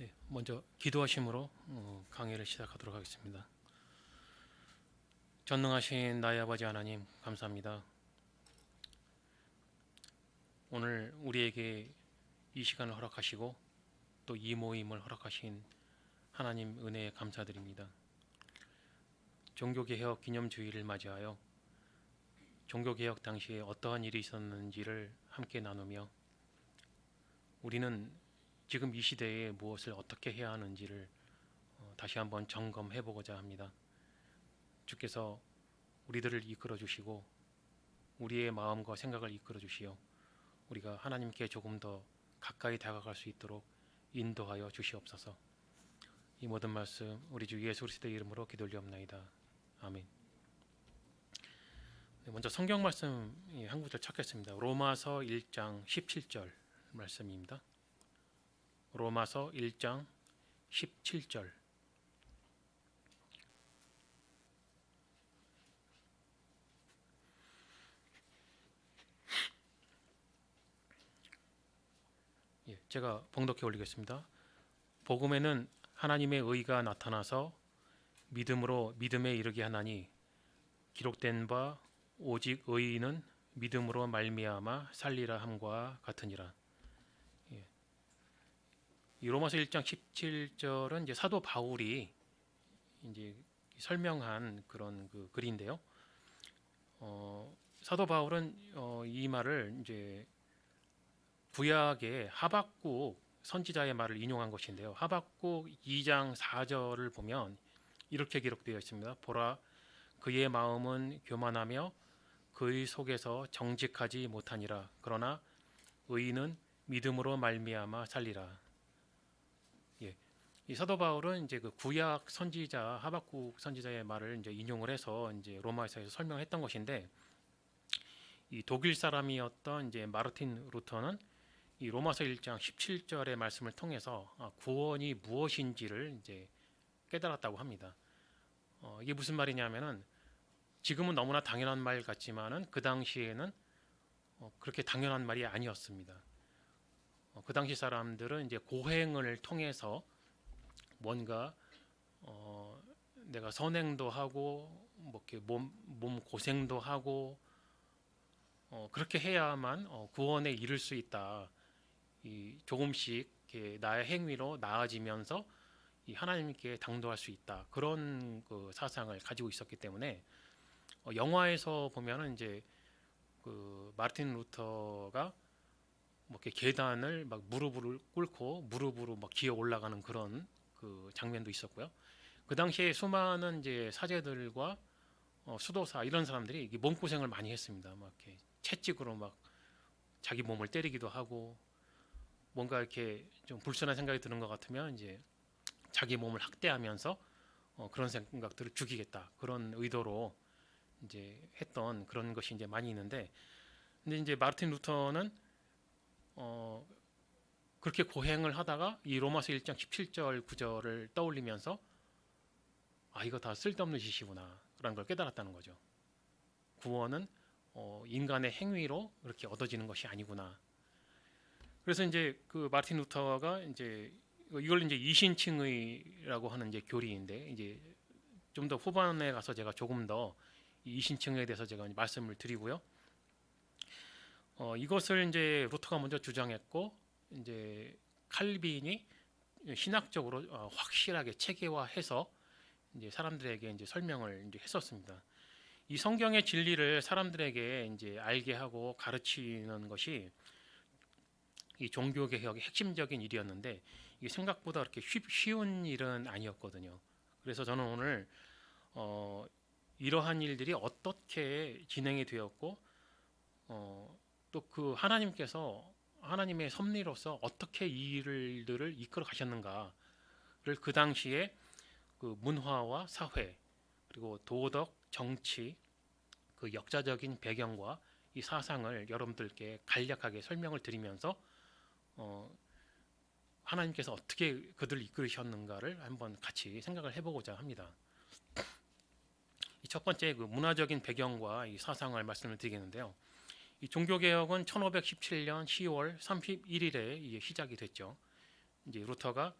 네, 먼저 기도하심으로 강의를 시작하도록 하겠습니다. 전능하신 나의 아버지 하나님 감사합니다. 오늘 우리에게 이 시간을 허락하시고 또 이 모임을 허락하신 하나님 은혜에 감사드립니다. 종교개혁 기념주의를 맞이하여 종교개혁 당시에 어떠한 일이 있었는지를 함께 나누며 우리는 지금 이 시대에 무엇을 어떻게 해야 하는지를 다시 한번 점검해 보고자 합니다. 주께서 우리들을 이끌어 주시고 우리의 마음과 생각을 이끌어 주시어 우리가 하나님께 조금 더 가까이 다가갈 수 있도록 인도하여 주시옵소서. 이 모든 말씀 우리 주 예수 그리스도의 이름으로 기도 올리옵나이다. 아멘. 먼저 성경 말씀 한 구절 찾겠습니다. 로마서 1장 17절 말씀입니다. 로마서 1장 17절. 제가 봉독해 올리겠습니다. 복음에는 하나님의 의가 나타나서 믿음으로 믿음에 이르게 하나니 기록된 바 오직 의인은 믿음으로 말미암아 살리라 함과 같으니라. 이 로마서 1장 17절은 이제 사도 바울이 이제 설명한 그런 그 글인데요. 사도 바울은 이 말을 이제 구약의 하박국 선지자의 말을 인용한 것인데요. 하박국 2장 4절을 보면 이렇게 기록되어 있습니다. 보라, 그의 마음은 교만하며 그의 속에서 정직하지 못하니라. 그러나 의인은 믿음으로 말미암아 살리라. 이 사도 바울은 이제 그 구약 선지자 하박국 선지자의 말을 이제 인용을 해서 이제 로마서에서 설명했던 것인데, 이 독일 사람이었던 이제 마르틴 루터는 이 로마서 1장 17절의 말씀을 통해서 구원이 무엇인지를 이제 깨달았다고 합니다. 이게 무슨 말이냐면은 지금은 너무나 당연한 말 같지만은 그 당시에는 그렇게 당연한 말이 아니었습니다. 그 당시 사람들은 이제 고행을 통해서 뭔가 내가 선행도 하고 뭐 이렇게 몸 고생도 하고 그렇게 해야만 구원에 이를 수 있다. 이 조금씩 이렇게 나의 행위로 나아지면서 이 하나님께 당도할 수 있다. 그런 그 사상을 가지고 있었기 때문에 영화에서 보면은 이제 그 마르틴 루터가 뭐 이렇게 계단을 막 무릎을 꿇고 무릎으로 막 기어 올라가는 그런 그 장면도 있었고요. 그 당시에 수많은 이제 사제들과 수도사 이런 사람들이 몸 고생을 많이 했습니다. 막 이렇게 채찍으로 막 자기 몸을 때리기도 하고 뭔가 이렇게 좀 불순한 생각이 드는 것 같으면 이제 자기 몸을 학대하면서 그런 생각들을 죽이겠다 그런 의도로 이제 했던 그런 것이 이제 많이 있는데, 근데 이제 마르틴 루터는 그렇게 고행을 하다가 이 로마서 1장 17절 9절을 떠올리면서 이거 다 쓸데없는 짓이구나 라는 걸 깨달았다는 거죠. 구원은 인간의 행위로 그렇게 얻어지는 것이 아니구나. 그래서 이제 그 마르틴 루터가 이제 이걸 이제 이신칭의라고 하는 이제 교리인데, 이제 좀 더 후반에 가서 제가 조금 더 이신칭의에 대해서 제가 말씀을 드리고요. 이것을 이제 루터가 먼저 주장했고, 이제 칼빈이 신학적으로 확실하게 체계화해서 이제 사람들에게 이제 설명을 이제 했었습니다. 이 성경의 진리를 사람들에게 이제 알게 하고 가르치는 것이 이 종교 개혁의 핵심적인 일이었는데, 이게 생각보다 그렇게 쉬운 일은 아니었거든요. 그래서 저는 오늘 이러한 일들이 어떻게 진행이 되었고 또 그 하나님께서 하나님의 섭리로서 어떻게 이 일들을 이끌어 가셨는가를 그 당시에 그 문화와 사회 그리고 도덕, 정치 그 역사적인 배경과 이 사상을 여러분들께 간략하게 설명을 드리면서 하나님께서 어떻게 그들을 이끌으셨는가를 한번 같이 생각을 해보고자 합니다. 첫 번째 그 문화적인 배경과 이 사상을 말씀을 드리겠는데요. 이 종교개혁은 1517년 10월 31일에 이제 시작이 됐죠. 이제 루터가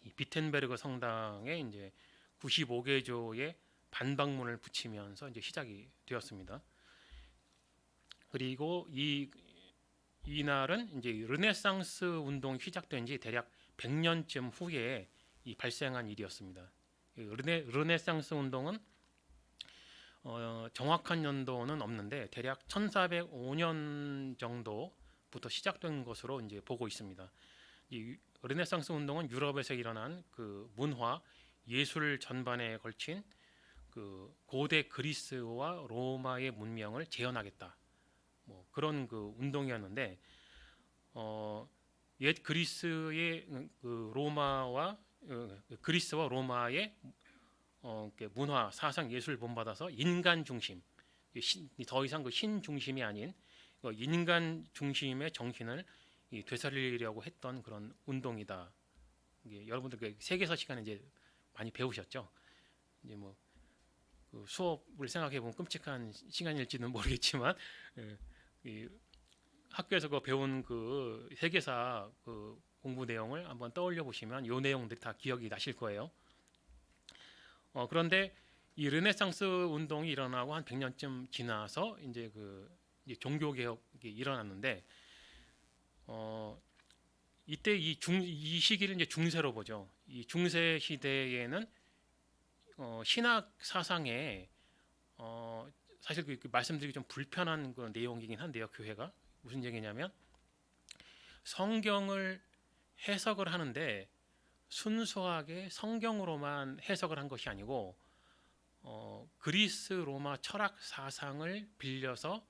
이 비텐베르그 성당에 이제 95개조의 반박문을 붙이면서 이제 시작이 되었습니다. 그리고 이날은 이제 르네상스 운동이 시작된 지 대략 100년쯤 후에 발생한 일이었습니다. 르네상스 운동은 정확한 연도는 없는데 대략 1405년 정도부터 시작된 것으로 이제 보고 있습니다. 이 르네상스 운동은 유럽에서 일어난 그 문화, 예술 전반에 걸친 그 고대 그리스와 로마의 문명을 재현하겠다. 뭐 그런 그 운동이었는데 옛 그리스의 그리스와 로마의 문화, 사상, 예술 본받아서 인간 중심, 더 이상 그 신 중심이 아닌 인간 중심의 정신을 되살리려고 했던 그런 운동이다. 여러분들 그 세계사 시간에 이제 많이 배우셨죠? 이제 뭐 그 수업을 생각해 보면 끔찍한 시간일지는 모르겠지만 학교에서 그 배운 그 세계사 그 공부 내용을 한번 떠올려 보시면 이 내용들이 다 기억이 나실 거예요. 그런데 이 르네상스 운동이 일어나고 한 100년쯤 지나서 이제 이제 종교 개혁이 일어났는데 이때 이 시기를 이제 중세로 보죠. 이 중세 시대에는 신학 사상에 사실 말씀드리기 좀 불편한 그 내용이긴 한데요. 교회가 무슨 얘기냐면 성경을 해석을 하는데 순수하게 성경으로만 해석을 한 것이 아니고 그리스 로마 철학 사상을 빌려서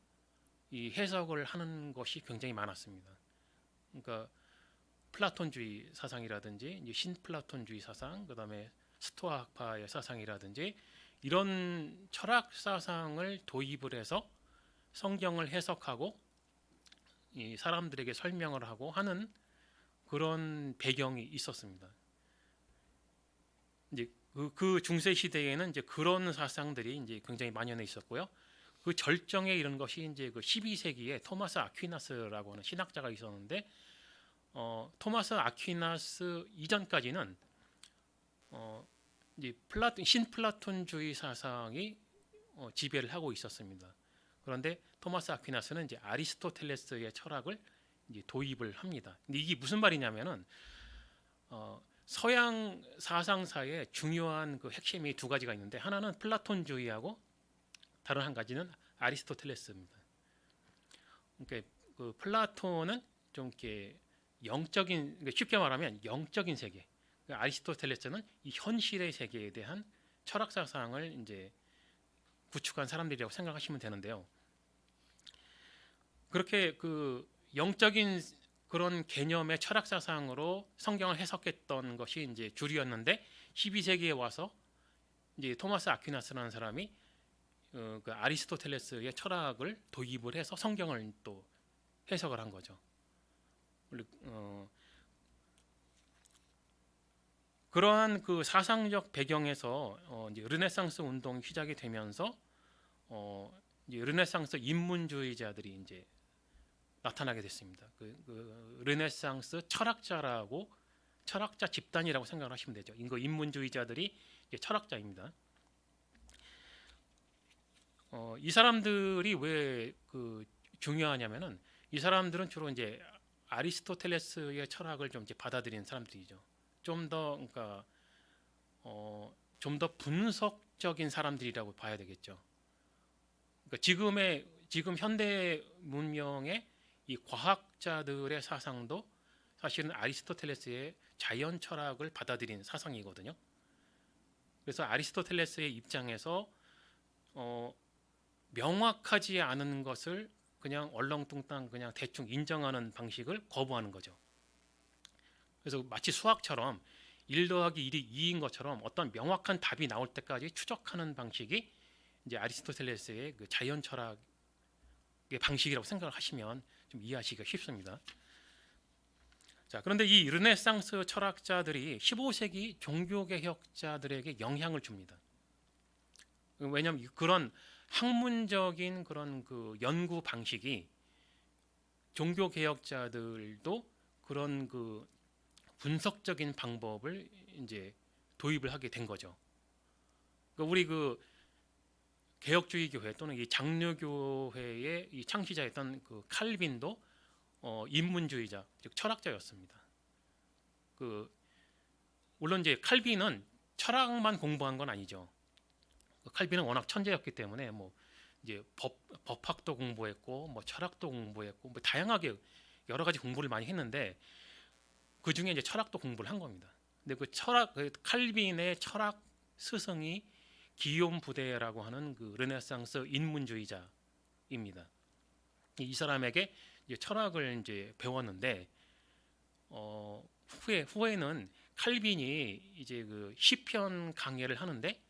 이 해석을 하는 것이 굉장히 많았습니다. 그러니까 플라톤주의 사상이라든지 이제 신플라톤주의 사상, 그다음에 스토아파의 사상이라든지 이런 철학 사상을 도입을 해서 성경을 해석하고 이 사람들에게 설명을 하고 하는 그런 배경이 있었습니다. 이제 그 중세 시대에는 이제 그런 사상들이 이제 굉장히 만연해 있었고요. 그 절정에 이른 것이 이제 그 12세기에 토마스 아퀴나스라고 하는 신학자가 있었는데 토마스 아퀴나스 이전까지는 이제 신플라톤주의 사상이 지배를 하고 있었습니다. 그런데 토마스 아퀴나스는 이제 아리스토텔레스의 철학을 이제 도입을 합니다. 근데 이게 무슨 말이냐면은 서양 사상사에 중요한 그 핵심이 두 가지가 있는데 하나는 플라톤주의하고 다른 한 가지는 아리스토텔레스입니다. 그러니까 그 플라톤은 좀 이렇게 영적인, 그러니까 쉽게 말하면 영적인 세계. 아리스토텔레스는 이 현실의 세계에 대한 철학 사상을 이제 구축한 사람들이라고 생각하시면 되는데요. 그렇게 그 영적인 그런 개념의 철학 사상으로 성경을 해석했던 것이 이제 주류였는데 12세기에 와서 이제 토마스 아퀴나스라는 사람이 그 아리스토텔레스의 철학을 도입을 해서 성경을 또 해석을 한 거죠. 그러한 그 사상적 배경에서 이제 르네상스 운동이 시작이 되면서 이제 르네상스 인문주의자들이 이제 나타나게 됐습니다. 그 르네상스 철학자라고 철학자 집단이라고 생각을 하시면 되죠. 이거 인문주의자들이 이제 철학자입니다. 이 사람들이 왜 그 중요하냐면은 이 사람들은 주로 이제 아리스토텔레스의 철학을 좀 이제 받아들이는 사람들이죠. 좀 더 그러니까 좀 더 분석적인 사람들이라고 봐야 되겠죠. 그러니까 지금 현대 문명의 이 과학자들의 사상도 사실은 아리스토텔레스의 자연 철학을 받아들인 사상이거든요. 그래서 아리스토텔레스의 입장에서 명확하지 않은 것을 그냥 얼렁뚱땅 그냥 대충 인정하는 방식을 거부하는 거죠. 그래서 마치 수학처럼 1 더하기 1이 2인 것처럼 어떤 명확한 답이 나올 때까지 추적하는 방식이 이제 아리스토텔레스의 그 자연 철학의 방식이라고 생각을 하시면 좀 이해하시기가 쉽습니다. 자, 그런데 이 르네상스 철학자들이 15세기 종교개혁자들에게 영향을 줍니다. 왜냐하면 그런 학문적인 그런 그 연구 방식이 종교개혁자들도 그런 그 분석적인 방법을 이제 도입을 하게 된 거죠. 그러니까 우리 그 개혁주의 교회 또는 이 장로교회의 이 창시자였던 그 칼빈도 인문주의자, 즉 철학자였습니다. 그 물론 이제 칼빈은 철학만 공부한 건 아니죠. 칼빈은 워낙 천재였기 때문에 뭐 이제 법학도 공부했고 뭐 철학도 공부했고 뭐 다양하게 여러 가지 공부를 많이 했는데 그 중에 이제 철학도 공부를 한 겁니다. 근데 그 칼빈의 철학 스승이 기욤 부데라고 하는 그 르네상스 인문주의자입니다. 이 사람에게 이제 철학을 이제 배웠는데 후에는 칼빈이 이제 그 시편 강해를 하는데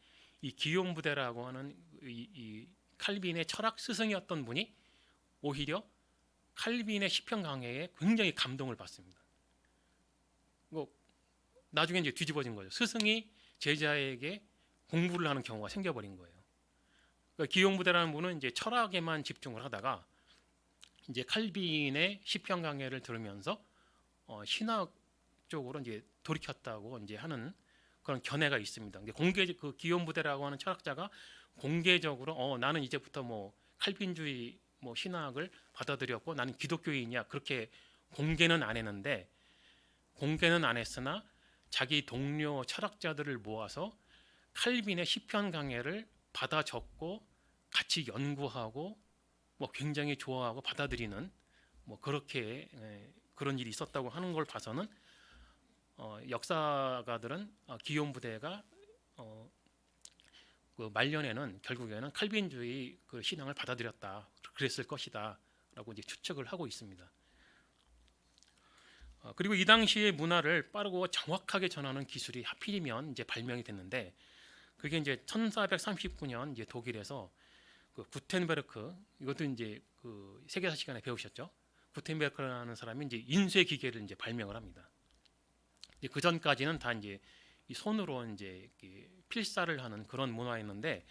이 기욤 부데라고 하는 이 칼빈의 철학 스승이었던 분이 오히려 칼빈의 시편 강해에 굉장히 감동을 받습니다. 뭐 나중에 이제 뒤집어진 거죠. 스승이 제자에게 공부를 하는 경우가 생겨버린 거예요. 그러니까 기욤 부데라는 분은 이제 철학에만 집중을 하다가 이제 칼빈의 시편 강해를 들으면서 신학 쪽으로 이제 돌이켰다고 이제 하는 그런 견해가 있습니다. 그 기욤 부데라고 하는 철학자가 공개적으로 나는 이제부터 뭐 칼빈주의 뭐 신학을 받아들였고 나는 기독교인이야 그렇게 공개는 안 했으나 자기 동료 철학자들을 모아서 칼빈의 시편 강해를 받아 적고 같이 연구하고 뭐 굉장히 좋아하고 받아들이는 뭐 그렇게 그런 일이 있었다고 하는 걸 봐서는 역사가들은 기욤 부데가 그 말년에는 결국에는 칼빈주의 그 신앙을 받아들였다 그랬을 것이다라고 이제 추측을 하고 있습니다. 그리고 이 당시의 문화를 빠르고 정확하게 전하는 기술이 하필이면 이제 발명이 됐는데 그게 이제 1439년 이제 독일에서 그 구텐베르크 이것도 이제 그 세계사 시간에 배우셨죠? 구텐베르크라는 사람이 이제 인쇄 기계를 이제 발명을 합니다. 그 전까지는 다 이제 이 손으로 이제 필사를 하는 그런 문화였는데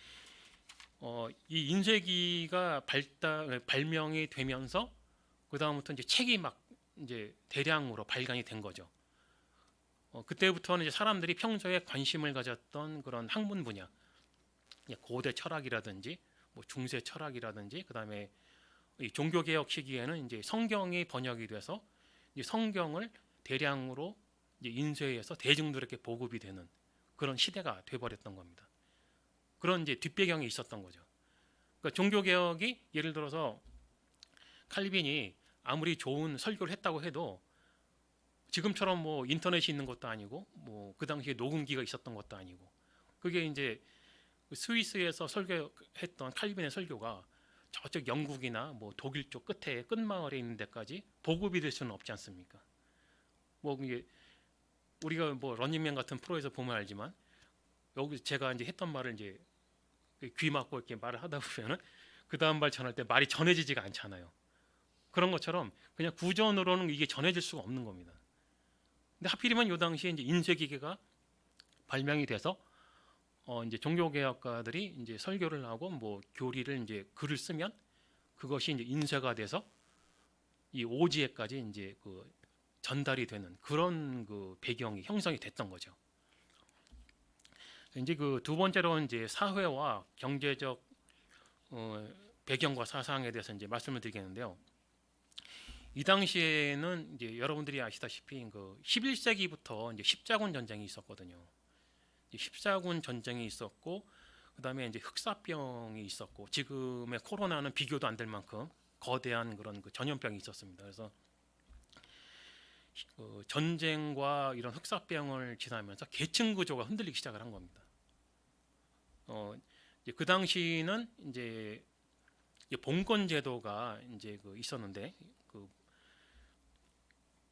이 인쇄기가 발명이 되면서 그 다음부터 이제 책이 막 이제 대량으로 발간이 된 거죠. 그때부터는 이제 사람들이 평소에 관심을 가졌던 그런 학문 분야, 고대 철학이라든지 뭐 중세 철학이라든지 그다음에 이 종교 개혁 시기에는 이제 성경이 번역이 돼서 이제 성경을 대량으로 이제 인쇄해서 대중들에게 보급이 되는 그런 시대가 돼버렸던 겁니다. 그런 이제 뒷배경이 있었던 거죠. 그러니까 종교 개혁이 예를 들어서 칼빈이 아무리 좋은 설교를 했다고 해도 지금처럼 뭐 인터넷이 있는 것도 아니고 뭐 그 당시에 녹음기가 있었던 것도 아니고 그게 이제 스위스에서 설교했던 칼빈의 설교가 저쪽 영국이나 뭐 독일 쪽 끝에 끝마을에 있는 데까지 보급이 될 수는 없지 않습니까? 뭐 이게 우리가 뭐 런닝맨 같은 프로에서 보면 알지만 여기 제가 이제 했던 말을 이제 귀 막고 이렇게 말을 하다 보면은 그 다음 말 전할 때 말이 전해지지가 않잖아요. 그런 것처럼 그냥 구전으로는 이게 전해질 수가 없는 겁니다. 근데 하필이면 이 당시에 이제 인쇄기계가 발명이 돼서 이제 종교개혁가들이 이제 설교를 하고 뭐 교리를 이제 글을 쓰면 그것이 이제 인쇄가 돼서 이 오지에까지 이제 그 전달이 되는 그런 그 배경이 형성이 됐던 거죠. 이제 그 두 번째로 이제 사회와 경제적 배경과 사상에 대해서 이제 말씀을 드리겠는데요. 이 당시에는 이제 여러분들이 아시다시피 그 11세기부터 이제 십자군 전쟁이 있었거든요. 십자군 전쟁이 있었고 그다음에 이제 흑사병이 있었고 지금의 코로나는 비교도 안 될 만큼 거대한 그런 그 전염병이 있었습니다. 그래서 전쟁과 이런 흑사병을 지나면서 계층 구조가 흔들리기 시작을 한 겁니다. 이제 그 당시는 이제 봉건 제도가 이제 그 있었는데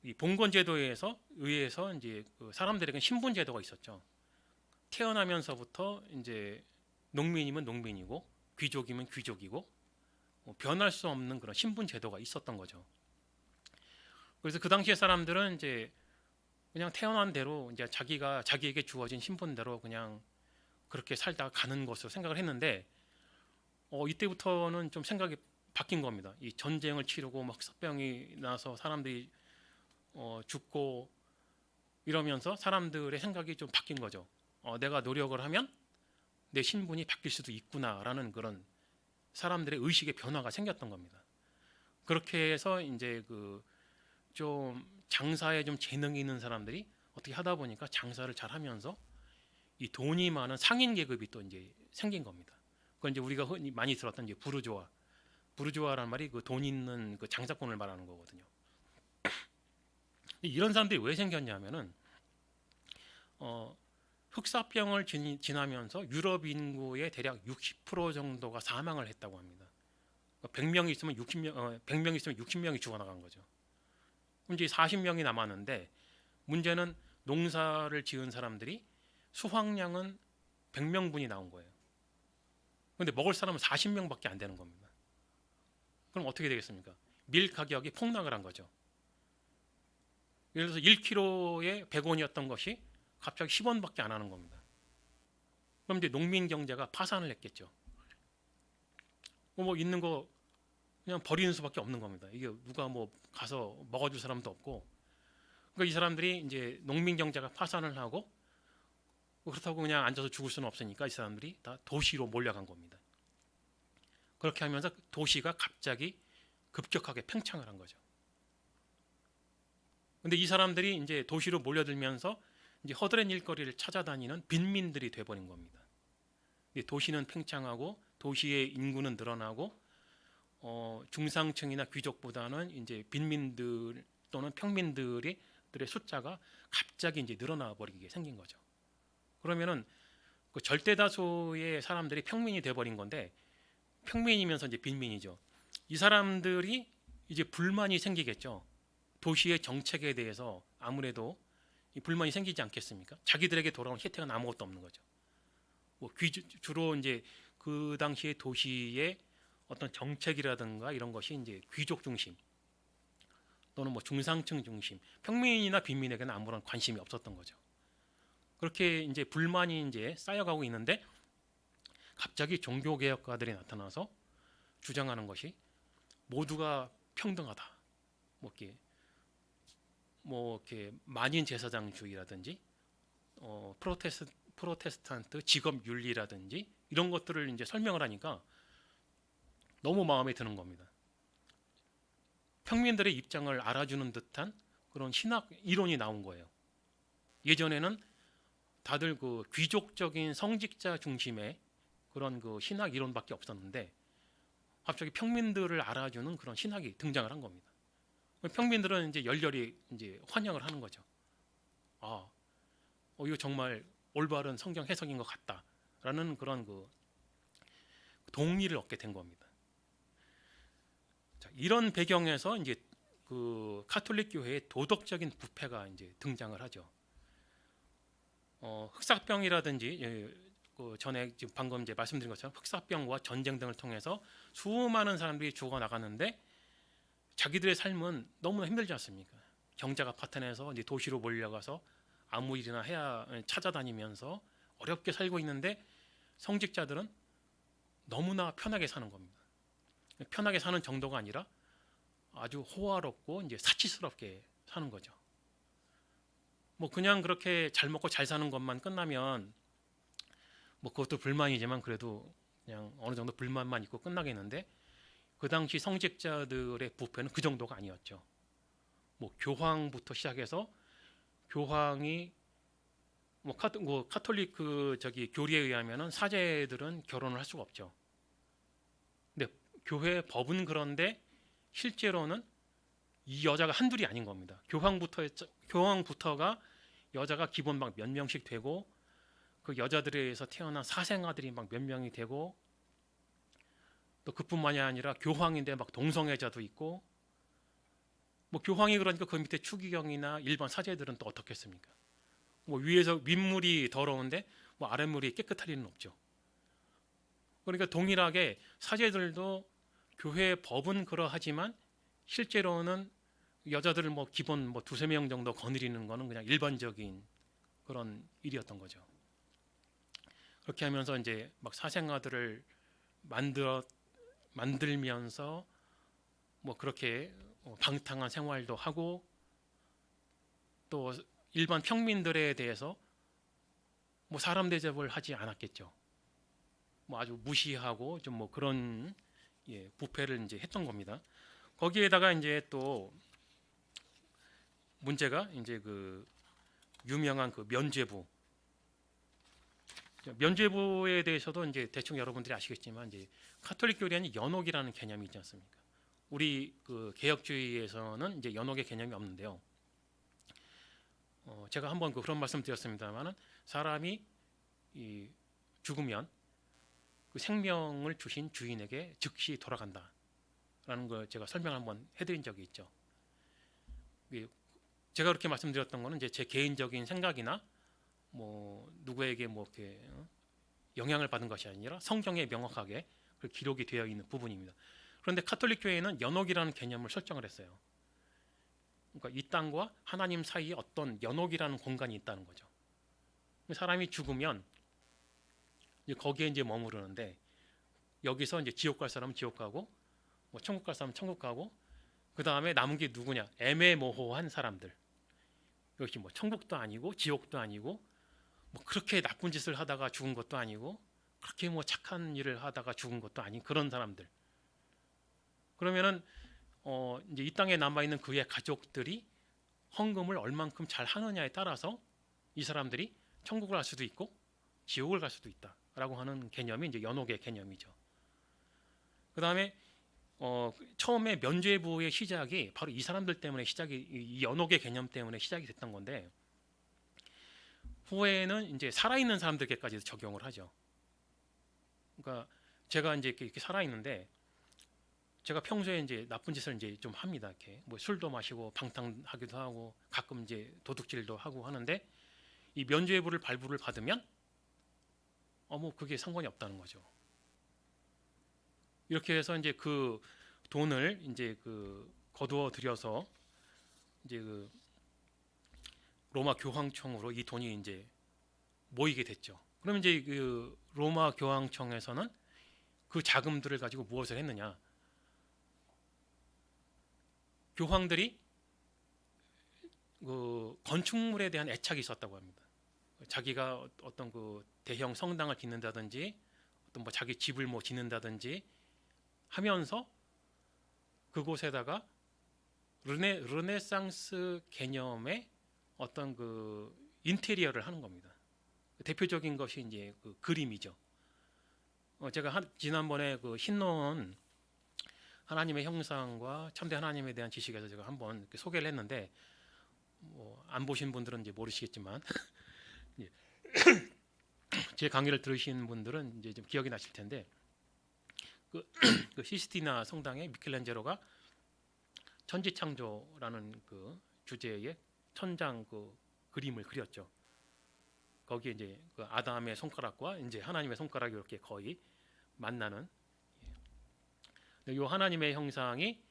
이 봉건 제도에서 의해서 이제 그 사람들에게 신분 제도가 있었죠. 태어나면서부터 이제 농민이면 농민이고 귀족이면 귀족이고 변할 수 없는 그런 신분 제도가 있었던 거죠. 그래서 그 당시의 사람들은 이제 그냥 태어난 대로 이제 자기에게 주어진 신분대로 그냥 그렇게 살다가 가는 것으로 생각을 했는데 이때부터는 좀 생각이 바뀐 겁니다. 이 전쟁을 치르고 막 흑사병이 나서 사람들이 죽고 이러면서 사람들의 생각이 좀 바뀐 거죠. 내가 노력을 하면 내 신분이 바뀔 수도 있구나라는 그런 사람들의 의식의 변화가 생겼던 겁니다. 그렇게 해서 이제 그 좀 장사에 좀 재능이 있는 사람들이 어떻게 하다 보니까 장사를 잘 하면서 이 돈이 많은 상인 계급이 또 이제 생긴 겁니다. 그건 이제 우리가 흔히 많이 들었던 이제 부르주아라는 말이 그 돈 있는 그 장사꾼을 말하는 거거든요. 이런 사람들이 왜 생겼냐면은 흑사병을 지나면서 유럽 인구의 대략 60% 정도가 사망을 했다고 합니다. 100명 있으면 100명 있으면 60명이 죽어나간 거죠. 이제 40명이 남았는데 문제는 농사를 지은 사람들이 수확량은 100명분이 나온 거예요. 근데 먹을 사람은 40명밖에 안 되는 겁니다. 그럼 어떻게 되겠습니까? 밀 가격이 폭락을 한 거죠. 예를 들어서 1kg에 100원이었던 것이 갑자기 10원밖에 안 하는 겁니다. 그럼 이제 농민 경제가 파산을 했겠죠. 뭐 있는 거 그냥 버리는 수밖에 없는 겁니다. 이게 누가 뭐 가서 먹어줄 사람도 없고, 그러니까 이 사람들이 이제 농민 경제가 파산을 하고 그렇다고 그냥 앉아서 죽을 수는 없으니까 이 사람들이 다 도시로 몰려간 겁니다. 그렇게 하면서 도시가 갑자기 급격하게 팽창을 한 거죠. 근데 이 사람들이 이제 도시로 몰려들면서 이제 허드렛 일거리를 찾아다니는 빈민들이 돼버린 겁니다. 도시는 팽창하고 도시의 인구는 늘어나고 중상층이나 귀족보다는 이제 빈민들 또는 평민들의 숫자가 갑자기 이제 늘어나 버리게 생긴 거죠. 그러면은 그 절대 다수의 사람들이 평민이 돼버린 건데 평민이면서 이제 빈민이죠. 이 사람들이 이제 불만이 생기겠죠. 도시의 정책에 대해서 아무래도 불만이 생기지 않겠습니까? 자기들에게 돌아온 혜택은 아무것도 없는 거죠. 뭐 주로 이제 그 당시의 도시의 어떤 정책이라든가 이런 것이 이제 귀족 중심 또는 뭐 중상층 중심, 평민이나 빈민에게는 아무런 관심이 없었던 거죠. 그렇게 이제 불만이 이제 쌓여가고 있는데 갑자기 종교 개혁가들이 나타나서 주장하는 것이 모두가 평등하다. 뭐 이렇게 만인 제사장주의라든지 프로테스탄트 직업 윤리라든지 이런 것들을 이제 설명을 하니까 너무 마음에 드는 겁니다. 평민들의 입장을 알아주는 듯한 그런 신학 이론이 나온 거예요. 예전에는 다들 그 귀족적인 성직자 중심의 그런 그 신학 이론밖에 없었는데 갑자기 평민들을 알아주는 그런 신학이 등장을 한 겁니다. 평민들은 이제 열렬히 이제 환영을 하는 거죠. 이거 정말 올바른 성경 해석인 것 같다라는 그런 그 동의를 얻게 된 겁니다. 자, 이런 배경에서 이제 그 카톨릭 교회의 도덕적인 부패가 이제 등장을 하죠. 흑사병이라든지 그 전에 지금 방금 이제 말씀드린 것처럼 흑사병과 전쟁 등을 통해서 수많은 사람들이 죽어 나가는데 자기들의 삶은 너무나 힘들지 않습니까? 경제가 파탄해서 이제 도시로 몰려가서 아무 일이나 해야 찾아다니면서 어렵게 살고 있는데 성직자들은 너무나 편하게 사는 겁니다. 편하게 사는 정도가 아니라 아주 호화롭고 이제 사치스럽게 사는 거죠. 뭐 그냥 그렇게 잘 먹고 잘 사는 것만 끝나면 뭐 그것도 불만이지만 그래도 그냥 어느 정도 불만만 있고 끝나겠는데 그 당시 성직자들의 부패는 그 정도가 아니었죠. 뭐 교황부터 시작해서 교황이 뭐 카톨릭 그 저기 교리에 의하면은 사제들은 결혼을 할 수가 없죠. 근데 교회 법은 그런데 실제로는 이 여자가 한둘이 아닌 겁니다. 교황부터가 여자가 기본 막 몇 명씩 되고 그 여자들에 의해서 태어난 사생아들이 막 몇 명이 되고 또 그뿐만이 아니라 교황인데 막 동성애자도 있고 뭐 교황이 그러니까 그 밑에 추기경이나 일반 사제들은 또 어떻겠습니까? 뭐 위에서 윗물이 더러운데 뭐 아랫물이 깨끗할 리는 없죠. 그러니까 동일하게 사제들도 교회 법은 그러하지만 실제로는 여자들을 뭐 기본 뭐 두세 명 정도 거느리는 거는 그냥 일반적인 그런 일이었던 거죠. 그렇게 하면서 이제 막 사생아들을 만들면서 뭐 그렇게 방탕한 생활도 하고 또 일반 평민들에 대해서 뭐 사람 대접을 하지 않았겠죠. 뭐 아주 무시하고 좀 뭐 그런 부패를 이제 했던 겁니다. 거기에다가 이제 또 문제가 이제 그 유명한 그 면죄부에 대해서도 이제 대충 여러분들이 아시겠지만 이제 카톨릭 교리에는 연옥이라는 개념이 있지 않습니까? 우리 그 개혁주의에서는 이제 연옥의 개념이 없는데요. 제가 한번 그런 말씀 드렸습니다만은 사람이 이 죽으면 그 생명을 주신 주인에게 즉시 돌아간다라는 걸 제가 설명을 한번 해드린 적이 있죠. 제가 그렇게 말씀드렸던 거는 이제 제 개인적인 생각이나 뭐 누구에게 뭐 이렇게 영향을 받은 것이 아니라 성경에 명확하게 그 기록이 되어 있는 부분입니다. 그런데 카톨릭 교회는 연옥이라는 개념을 설정을 했어요. 그러니까 이 땅과 하나님 사이에 어떤 연옥이라는 공간이 있다는 거죠. 사람이 죽으면 이제 거기에 이제 머무르는데 여기서 이제 지옥 갈 사람은 지옥 가고 뭐 천국 갈 사람은 천국 가고 그 다음에 남은 게 누구냐? 애매모호한 사람들. 역시 뭐 천국도 아니고 지옥도 아니고 뭐 그렇게 나쁜 짓을 하다가 죽은 것도 아니고 그렇게 뭐 착한 일을 하다가 죽은 것도 아닌 그런 사람들. 그러면은 이제 이 땅에 남아 있는 그의 가족들이 헌금을 얼만큼 잘 하느냐에 따라서 이 사람들이 천국을 갈 수도 있고 지옥을 갈 수도 있다라고 하는 개념이 이제 연옥의 개념이죠. 그 다음에 처음에 면죄부의 시작이 바로 이 사람들 때문에 이 연옥의 개념 때문에 시작이 됐던 건데 후에는 이제 살아있는 사람들께까지 적용을 하죠. 그러니까 제가 이제 이렇게 살아있는데 제가 평소에 이제 나쁜 짓을 이제 좀 합니다. 이렇게 뭐 술도 마시고 방탕하기도 하고 가끔 이제 도둑질도 하고 하는데 이 면죄부를 발부를 받으면 뭐 그게 상관이 없다는 거죠. 이렇게 해서 이제 그 돈을 이제 그 거두어 들여서 이제 그 로마 교황청으로 이 돈이 이제 모이게 됐죠. 그럼 이제 그 로마 교황청에서는 그 자금들을 가지고 무엇을 했느냐? 교황들이 그 건축물에 대한 애착이 있었다고 합니다. 자기가 어떤 그 대형 성당을 짓는다든지 어떤 뭐 자기 집을 뭐 짓는다든지 하면서 그곳에다가 르네상스 개념의 어떤 그 인테리어를 하는 겁니다. 대표적인 것이 이제 그 그림이죠. 제가 지난번에 그 흰노은 하나님의 형상과 참대 하나님에 대한 지식에서 제가 한번 소개를 했는데 뭐 안 보신 분들은 이제 모르시겠지만 제 강의를 들으신 분들은 이제 좀 기억이 나실 텐데 그 시스티나 성당에 미켈란젤로가 천지창조라는 그 주제의 천장 그 그림을 그렸죠. 거기에 이제 그 아담의 손가락과 이제 하나님의 손가락이 이렇게 거의 만나는 이 하나님의 형상이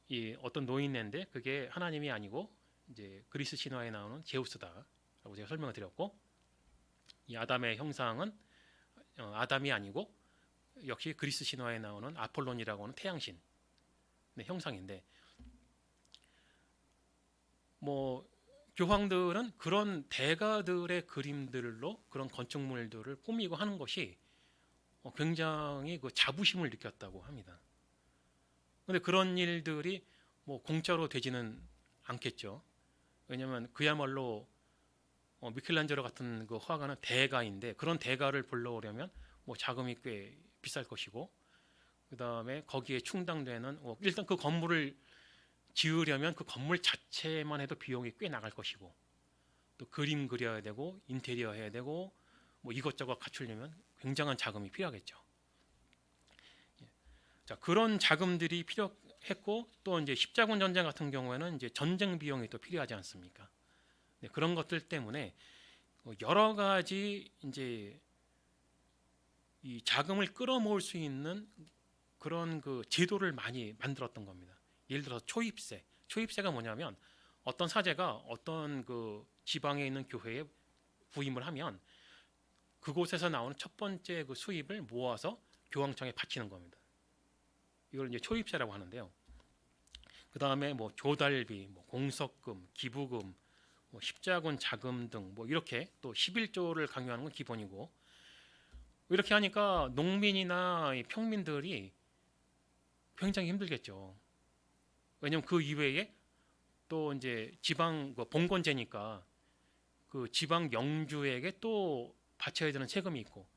이 어떤 노인네인데 그게 하나님이 아니고 이제 그리스 신화에 나오는 제우스다라고 제가 설명을 드렸고 이 아담의 형상은 아담이 아니고 역시 그리스 신화에 나오는 아폴론이라고 하는 태양신의 형상인데 뭐 교황들은 그런 대가들의 그림들로 그런 건축물들을 꾸미고 하는 것이 굉장히 그 자부심을 느꼈다고 합니다. 그런데 그런 일들이 뭐 공짜로 되지는 않겠죠. 왜냐하면 그야말로 미켈란젤로 같은 그 화가는 대가인데 그런 대가를 불러오려면 뭐 자금이 꽤 비쌀 것이고 그 다음에 거기에 충당되는 일단 그 건물을 지으려면 그 건물 자체만 해도 비용이 꽤 나갈 것이고 또 그림 그려야 되고 인테리어 해야 되고 뭐 이것저것 갖추려면 굉장한 자금이 필요하겠죠. 자, 그런 자금들이 필요했고 또 이제 십자군 전쟁 같은 경우에는 이제 전쟁 비용이 또 필요하지 않습니까? 네, 그런 것들 때문에 여러 가지 이제 이 자금을 끌어모을 수 있는 그런 그 제도를 많이 만들었던 겁니다. 예를 들어서 초입세. 초입세가 뭐냐면 어떤 사제가 어떤 그 지방에 있는 교회에 부임을 하면 그곳에서 나오는 첫 번째 그 수입을 모아서 교황청에 바치는 겁니다. 이걸 이제 초입세라고 하는데요. 그 다음에 뭐 조달비, 뭐 공석금, 기부금, 뭐 십자군 자금 등 뭐 이렇게 또 11조를 강요하는 건 기본이고, 이렇게 하니까 농민이나 이 평민들이 굉장히 힘들겠죠. 왜냐면 그 이외에 또 이제 지방 그 봉건제니까 그 지방 영주에게 또 바쳐야 되는 세금이 있고,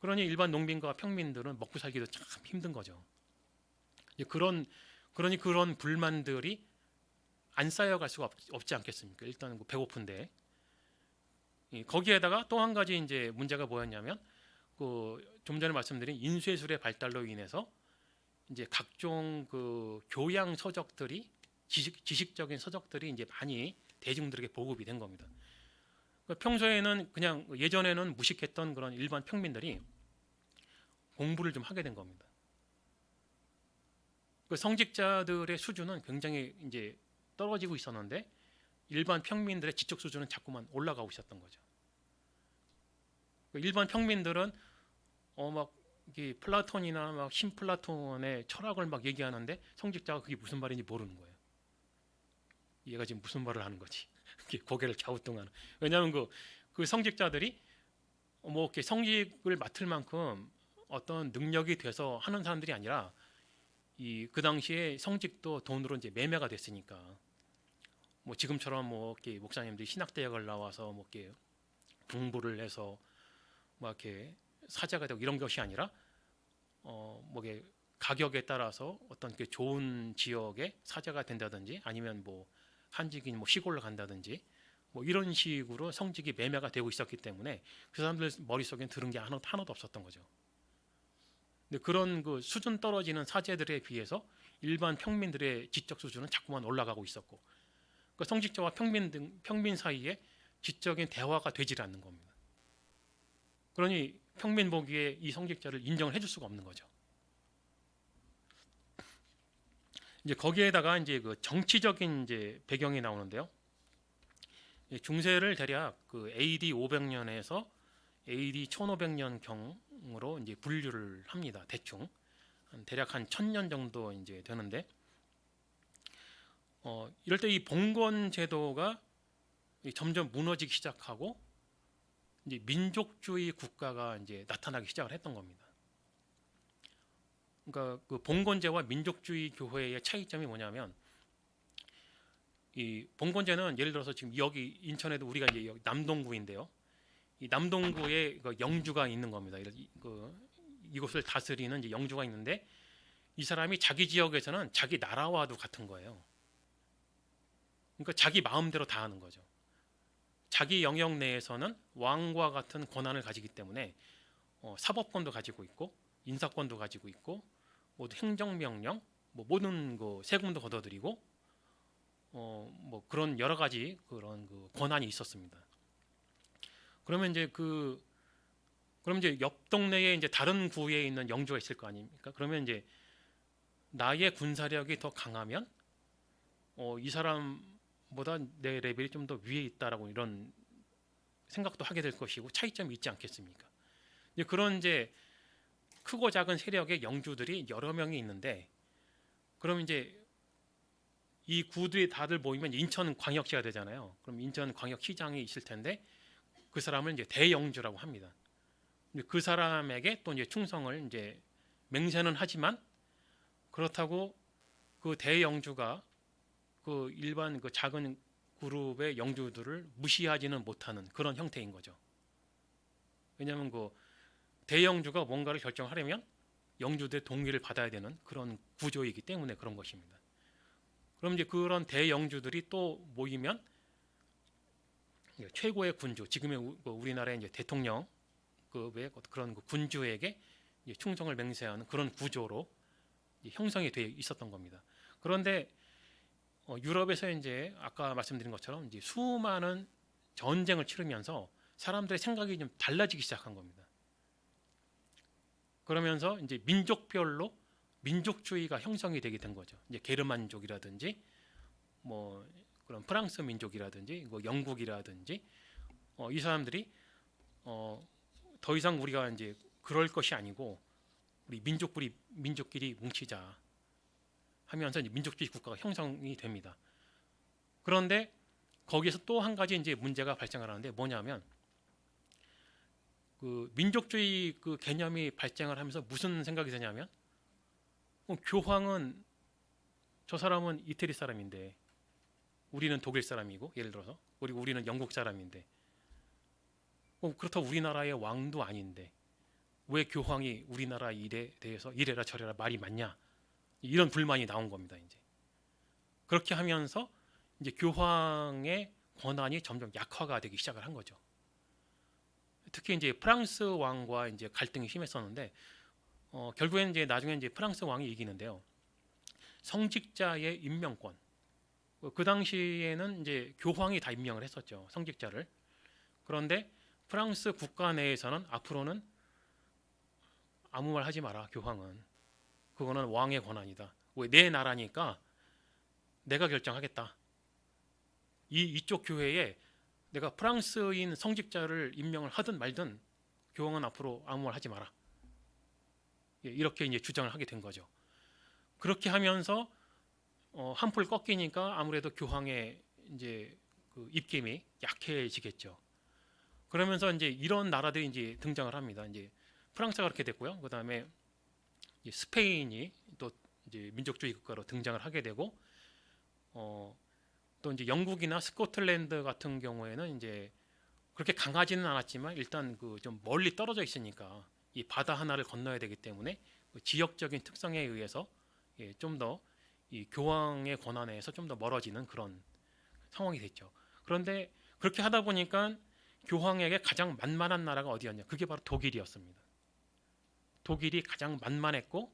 그러니 일반 농민과 평민들은 먹고 살기도 참 힘든 거죠. 그러니 그런 불만들이 안 쌓여갈 수가 없지 않겠습니까? 일단 배고픈데, 거기에다가 또 한 가지 이제 문제가 뭐였냐면, 그 좀 전에 말씀드린 인쇄술의 발달로 인해서 이제 각종 그 교양 서적들이 지식적인 서적들이 이제 많이 대중들에게 보급이 된 겁니다. 평소에는 그냥 예전에는 무식했던 그런 일반 평민들이 공부를 좀 하게 된 겁니다. 그 성직자들의 수준은 굉장히 이제 떨어지고 있었는데 일반 평민들의 지적 수준은 자꾸만 올라가고 있었던 거죠. 일반 평민들은 막 플라톤이나 막 신플라톤의 철학을 막 얘기하는데 성직자가 그게 무슨 말인지 모르는 거예요. 얘가 지금 무슨 말을 하는 거지? 고개를 갸우뚱하는. 왜냐하면 그 성직자들이 뭐 이렇게 성직을 맡을 만큼 어떤 능력이 돼서 하는 사람들이 아니라 그 당시에 성직도 돈으로 이제 매매가 됐으니까, 뭐 지금처럼 뭐 이렇게 목사님들이 신학대학을 나와서 뭐 이렇게 공부를 해서 뭐 이렇게 사자가 되고 이런 것이 아니라 뭐 이게 가격에 따라서 어떤 그 좋은 지역에 사자가 된다든지 아니면 뭐 한직인 뭐 시골로 간다든지 뭐 이런 식으로 성직이 매매가 되고 있었기 때문에 그 사람들 머릿속엔 들은 게 하나도 없었던 거죠. 근데 그런 그 수준 떨어지는 사제들에 비해서 일반 평민들의 지적 수준은 자꾸만 올라가고 있었고, 그 성직자와 평민 사이에 지적인 대화가 되질 않는 겁니다. 그러니 평민 보기에 이 성직자를 인정을 해줄 수가 없는 거죠. 이제 거기에다가 이제 그 정치적인 이제 배경이 나오는데요. 중세를 대략 그 AD 500년에서 AD 1500년 경으로 이제 분류를 합니다. 대충 대략 한 1000년 정도 이제 되는데, 이럴 때 이 봉건 제도가 점점 무너지기 시작하고 이제 민족주의 국가가 이제 나타나기 시작을 했던 겁니다. 그러니까 그 봉건제와 민족주의 교회의 차이점이 뭐냐면, 이 봉건제는 예를 들어서 지금 여기 인천에도 우리가 이제 여기 남동구인데요. 이 남동구에 그 영주가 있는 겁니다. 이곳을 다스리는 이제 영주가 있는데 이 사람이 자기 지역에서는 자기 나라와도 같은 거예요. 그러니까 자기 마음대로 다 하는 거죠. 자기 영역 내에서는 왕과 같은 권한을 가지기 때문에 사법권도 가지고 있고 인사권도 가지고 있고 모두 행정명령, 뭐 모든 그 세금도 걷어들이고 뭐 그런 여러 가지 그런 그 권한이 있었습니다. 그러면 이제 그럼 이제 옆 동네에 이제 다른 구에 있는 영주가 있을 거 아닙니까? 그러면 이제 나의 군사력이 더 강하면 이 사람보다 내 레벨이 좀 더 위에 있다라고 이런 생각도 하게 될 것이고 차이점이 있지 않겠습니까? 이제 그런 이제 크고 작은 세력의 영주들이 여러 명이 있는데, 그럼 이제 이 구들이 다들 모이면 인천광역시가 되잖아요. 그럼 인천광역시장이 있을 텐데 그 사람을 이제 대영주라고 합니다. 그 사람에게 또 이제 충성을 이제 맹세는 하지만 그렇다고 그 대영주가 그 일반 그 작은 그룹의 영주들을 무시하지는 못하는 그런 형태인 거죠. 왜냐하면 그 대영주가 뭔가를 결정하려면 영주들의 동의를 받아야 되는 그런 구조이기 때문에 그런 것입니다. 그럼 이제 그런 대영주들이 또 모이면 최고의 군주, 지금의 우리나라의 이제 대통령급의 그런 군주에게 충성을 맹세하는 그런 구조로 형성이 되어 있었던 겁니다. 그런데 유럽에서 이제 아까 말씀드린 것처럼 이제 수많은 전쟁을 치르면서 사람들의 생각이 좀 달라지기 시작한 겁니다. 그러면서 이제 민족별로 민족주의가 형성이 되게 된 거죠. 이제 게르만족이라든지 뭐 그런 프랑스 민족이라든지 뭐 영국이라든지 이 사람들이 더 이상 우리가 이제 그럴 것이 아니고 우리 민족끼리 뭉치자 하면서 이제 민족주의 국가가 형성이 됩니다. 그런데 거기에서 또 한 가지 이제 문제가 발생을 하는데 뭐냐면 그 민족주의 그 개념이 발생을 하면서 무슨 생각이 드냐면 교황은 저 사람은 이태리 사람인데 우리는 독일 사람이고 예를 들어서 그리고 우리는 영국 사람인데 그렇다고 우리나라의 왕도 아닌데 왜 교황이 우리나라 일에 대해서 이래라 저래라 말이 맞냐 이런 불만이 나온 겁니다. 이제 그렇게 하면서 이제 교황의 권한이 점점 약화가 되기 시작을 한 거죠. 특히 이제 프랑스 왕과 이제 갈등이 심했었는데 결국에는 이제 나중에 이제 프랑스 왕이 이기는데요. 성직자의 임명권. 그 당시에는 이제 교황이 다 임명을 했었죠. 성직자를. 그런데 프랑스 국가 내에서는 앞으로는 아무 말 하지 마라. 교황은. 그거는 왕의 권한이다. 왜 내 나라니까 내가 결정하겠다. 이쪽 교회에 내가 프랑스인 성직자를 임명을 하든 말든 교황은 앞으로 아무 말 하지 마라. 이렇게 이제 주장을 하게 된 거죠. 그렇게 하면서 한풀 꺾이니까 아무래도 교황의 이제 그 입김이 약해지겠죠. 그러면서 이제 이런 나라들이 이제 등장을 합니다. 이제 프랑스가 그렇게 됐고요. 그다음에 스페인이 또 이제 민족주의 국가로 등장을 하게 되고 또 이제 영국이나 스코틀랜드 같은 경우에는 이제 그렇게 강하지는 않았지만 일단 그 좀 멀리 떨어져 있으니까 이 바다 하나를 건너야 되기 때문에 그 지역적인 특성에 의해서 좀 더 이 교황의 권한에서 좀 더 멀어지는 그런 상황이 됐죠. 그런데 그렇게 하다 보니까 교황에게 가장 만만한 나라가 어디였냐? 그게 바로 독일이었습니다. 독일이 가장 만만했고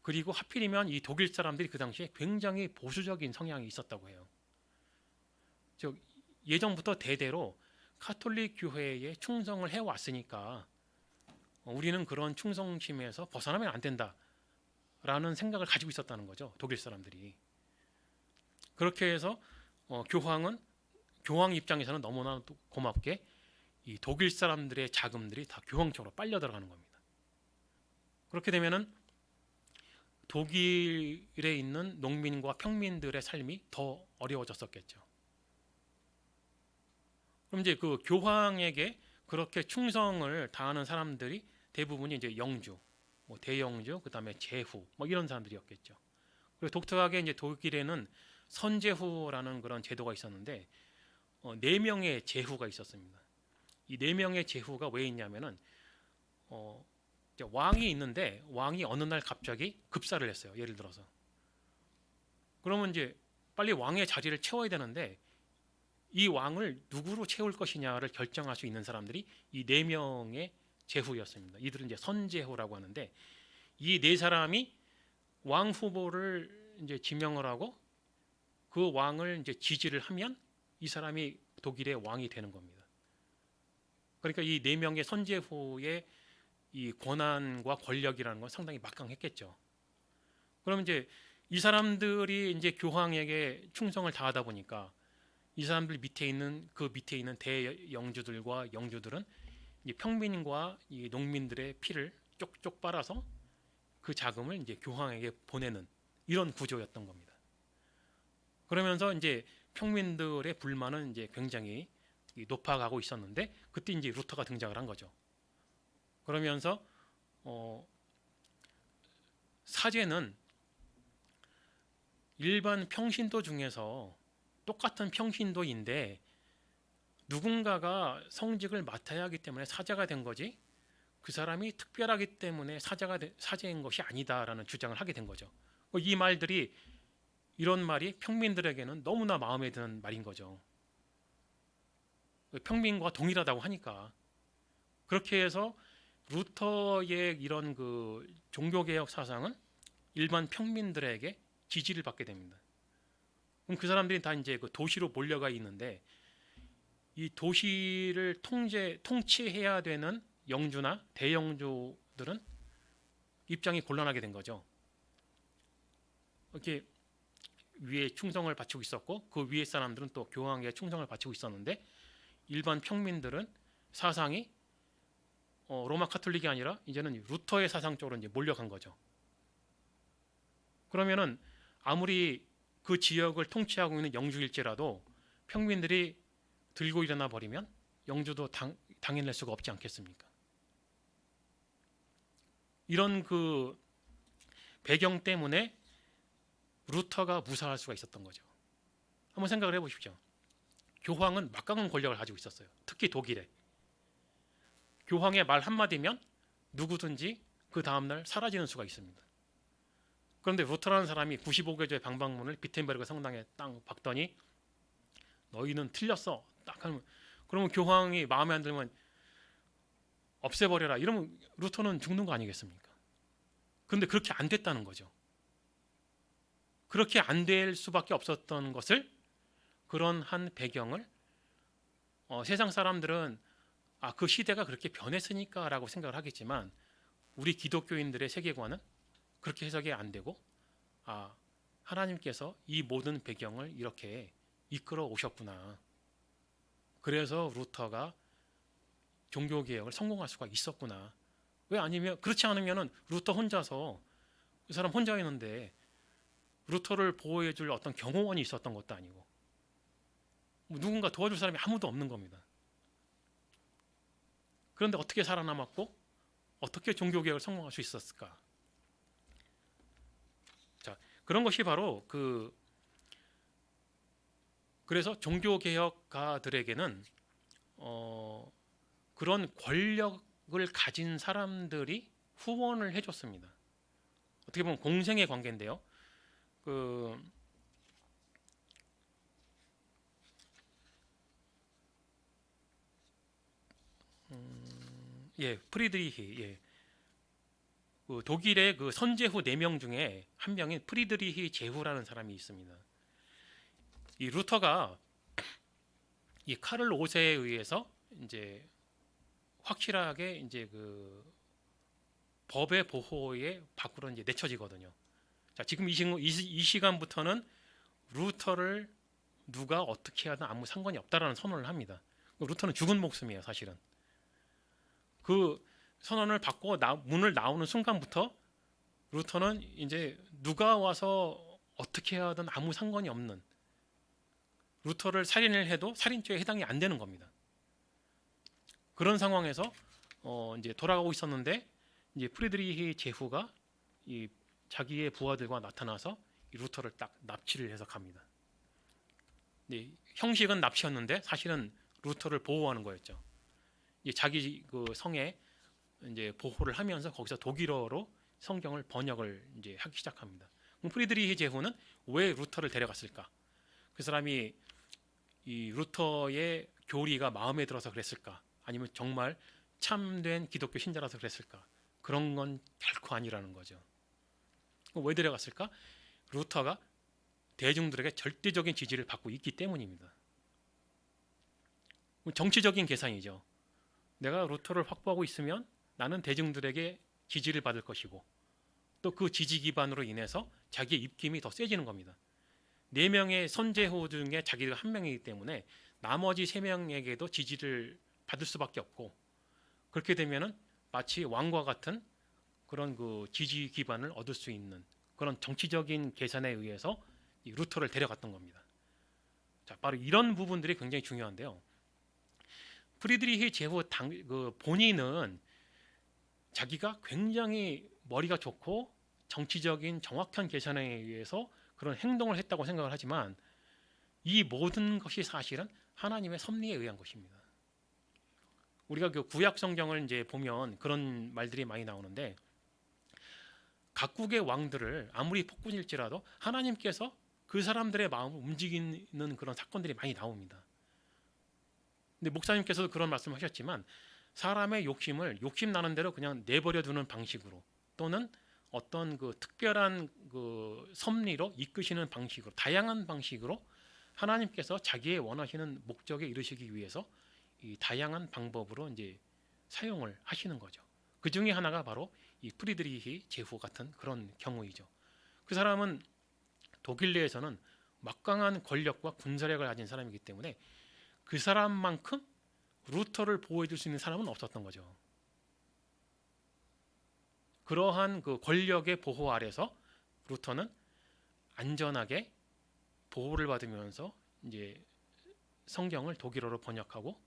그리고 하필이면 이 독일 사람들이 그 당시에 굉장히 보수적인 성향이 있었다고 해요. 즉 예전부터 대대로 카톨릭 교회에 충성을 해왔으니까 우리는 그런 충성심에서 벗어나면 안 된다라는 생각을 가지고 있었다는 거죠. 독일 사람들이. 그렇게 해서 교황 입장에서는 너무나 고맙게 이 독일 사람들의 자금들이 다 교황 쪽으로 빨려 들어가는 겁니다. 그렇게 되면은 독일에 있는 농민과 평민들의 삶이 더 어려워졌었겠죠. 그럼 이제 그 교황에게 그렇게 충성을 다하는 사람들이 대부분이 이제 영주, 뭐 대영주, 그다음에 제후, 뭐 이런 사람들이었겠죠. 그리고 독특하게 이제 독일에는 선제후라는 그런 제도가 있었는데 4명의 제후가 있었습니다. 이 4명의 제후가 왜 있냐면은 왕이 있는데 왕이 어느 날 갑자기 급사를 했어요. 예를 들어서. 그러면 이제 빨리 왕의 자리를 채워야 되는데 이 왕을 누구로 채울 것이냐를 결정할 수 있는 사람들이 이 4명의 제후였습니다. 이들은 이제 선제후라고 하는데 이 4사람이 왕 후보를 이제 지명을 하고 그 왕을 이제 지지를 하면 이 사람이 독일의 왕이 되는 겁니다. 그러니까 이 4명의 선제후의 이 권한과 권력이라는 건 상당히 막강했겠죠. 그럼 이제 이 사람들이 이제 교황에게 충성을 다하다 보니까 이 사람들 밑에 있는 대영주들과 영주들은 이 평민과 이 농민들의 피를 쪽쪽 빨아서 그 자금을 이제 교황에게 보내는 이런 구조였던 겁니다. 그러면서 이제 평민들의 불만은 이제 굉장히 높아가고 있었는데 그때 이제 루터가 등장을 한 거죠. 그러면서 사제는 일반 평신도 중에서 똑같은 평신도인데 누군가가 성직을 맡아야 하기 때문에 사제가 된 거지 그 사람이 특별하기 때문에 사제인 것이 아니다라는 주장을 하게 된 거죠. 이 말들이 이런 말이 평민들에게는 너무나 마음에 드는 말인 거죠. 평민과 동일하다고 하니까. 그렇게 해서 루터의 이런 그 종교개혁 사상은 일반 평민들에게 지지를 받게 됩니다. 그럼 그 사람들이 다 이제 그 도시로 몰려가 있는데 이 도시를 통치해야 되는 영주나 대영주들은 입장이 곤란하게 된 거죠. 이렇게 위에 충성을 바치고 있었고 그 위에 사람들은 또 교황에게 충성을 바치고 있었는데 일반 평민들은 사상이 로마 카톨릭이 아니라 이제는 루터의 사상 쪽으로 이제 몰려간 거죠. 그러면은 아무리 그 지역을 통치하고 있는 영주일지라도 평민들이 들고 일어나 버리면 영주도 당해낼 수가 없지 않겠습니까? 이런 그 배경 때문에 루터가 무사할 수가 있었던 거죠. 한번 생각을 해보십시오. 교황은 막강한 권력을 가지고 있었어요. 특히 독일에. 교황의 말 한마디면 누구든지 그 다음날 사라지는 수가 있습니다. 그런데 루터라는 사람이 95개조의 방방문을 비텐베르그 성당에 딱 박더니 너희는 틀렸어. 딱 하면 그러면 교황이 마음에 안 들면 없애버려라. 이러면 루터는 죽는 거 아니겠습니까? 그런데 그렇게 안 됐다는 거죠. 그렇게 안 될 수밖에 없었던 것을 그런 한 배경을 세상 사람들은 그 시대가 그렇게 변했으니까 라고 생각을 하겠지만 우리 기독교인들의 세계관은 그렇게 해석이 안 되고 하나님께서 이 모든 배경을 이렇게 이끌어 오셨구나. 그래서 루터가 종교개혁을 성공할 수가 있었구나. 왜 아니면 그렇지 않으면 루터 혼자서 그 사람 혼자 있는데 루터를 보호해 줄 어떤 경호원이 있었던 것도 아니고 누군가 도와줄 사람이 아무도 없는 겁니다. 그런데 어떻게 살아남았고 어떻게 종교개혁을 성공할 수 있었을까? 자, 그런 것이 바로 그래서 종교개혁가들에게는 그런 권력을 가진 사람들이 후원을 해줬습니다. 어떻게 보면 공생의 관계인데요. 프리드리히, 그 독일의 그 선제후 4명 중에 한 명인 프리드리히 제후라는 사람이 있습니다. 이 루터가 이 카를 5세에 의해서 이제 확실하게 이제 그 법의 보호에 밖으로 이제 내쳐지거든요. 자, 지금 이 시간부터는 루터를 누가 어떻게 하든 아무 상관이 없다라는 선언을 합니다. 루터는 죽은 목숨이에요, 사실은. 그 선언을 받고 문을 나오는 순간부터 루터는 이제 누가 와서 어떻게 하든 아무 상관이 없는, 루터를 살인을 해도 살인죄에 해당이 안 되는 겁니다. 그런 상황에서 이제 돌아가고 있었는데 이제 프리드리히 제후가 이 자기의 부하들과 나타나서 이 루터를 딱 납치를 해서 갑니다. 형식은 납치였는데 사실은 루터를 보호하는 거였죠. 자기 그 성에 이제 보호를 하면서 거기서 독일어로 성경을 번역을 이제 하기 시작합니다. 그럼 프리드리히 제후는 왜 루터를 데려갔을까? 그 사람이 이 루터의 교리가 마음에 들어서 그랬을까? 아니면 정말 참된 기독교 신자라서 그랬을까? 그런 건 결코 아니라는 거죠. 왜 데려갔을까? 루터가 대중들에게 절대적인 지지를 받고 있기 때문입니다. 정치적인 계산이죠. 내가 루터를 확보하고 있으면 나는 대중들에게 지지를 받을 것이고 또 그 지지 기반으로 인해서 자기의 입김이 더 세지는 겁니다. 4명의 선제후 중에 자기가 1명이기 때문에 나머지 3명에게도 지지를 받을 수밖에 없고 그렇게 되면은 마치 왕과 같은 그런 그 지지 기반을 얻을 수 있는 그런 정치적인 계산에 의해서 이 루터를 데려갔던 겁니다. 자, 바로 이런 부분들이 굉장히 중요한데요. 프리드리히 제후 본인은 자기가 굉장히 머리가 좋고 정치적인 정확한 계산에 의해서 그런 행동을 했다고 생각을 하지만 이 모든 것이 사실은 하나님의 섭리에 의한 것입니다. 우리가 그 구약 성경을 이제 보면 그런 말들이 많이 나오는데 각국의 왕들을 아무리 폭군일지라도 하나님께서 그 사람들의 마음을 움직이는 그런 사건들이 많이 나옵니다. 근데 목사님께서도 그런 말씀하셨지만 사람의 욕심 나는 대로 그냥 내버려 두는 방식으로 또는 어떤 그 특별한 그 섭리로 이끄시는 방식으로 다양한 방식으로 하나님께서 자기의 원하시는 목적에 이르시기 위해서 이 다양한 방법으로 이제 사용을 하시는 거죠. 그 중에 하나가 바로 이 프리드리히 제후 같은 그런 경우이죠. 그 사람은 독일 내에서는 막강한 권력과 군사력을 가진 사람이기 때문에 그 사람만큼 루터를 보호해 줄 수 있는 사람은 없었던 거죠. 그러한 그 권력의 보호 아래서 루터는 안전하게 보호를 받으면서 이제 성경을 독일어로 번역하고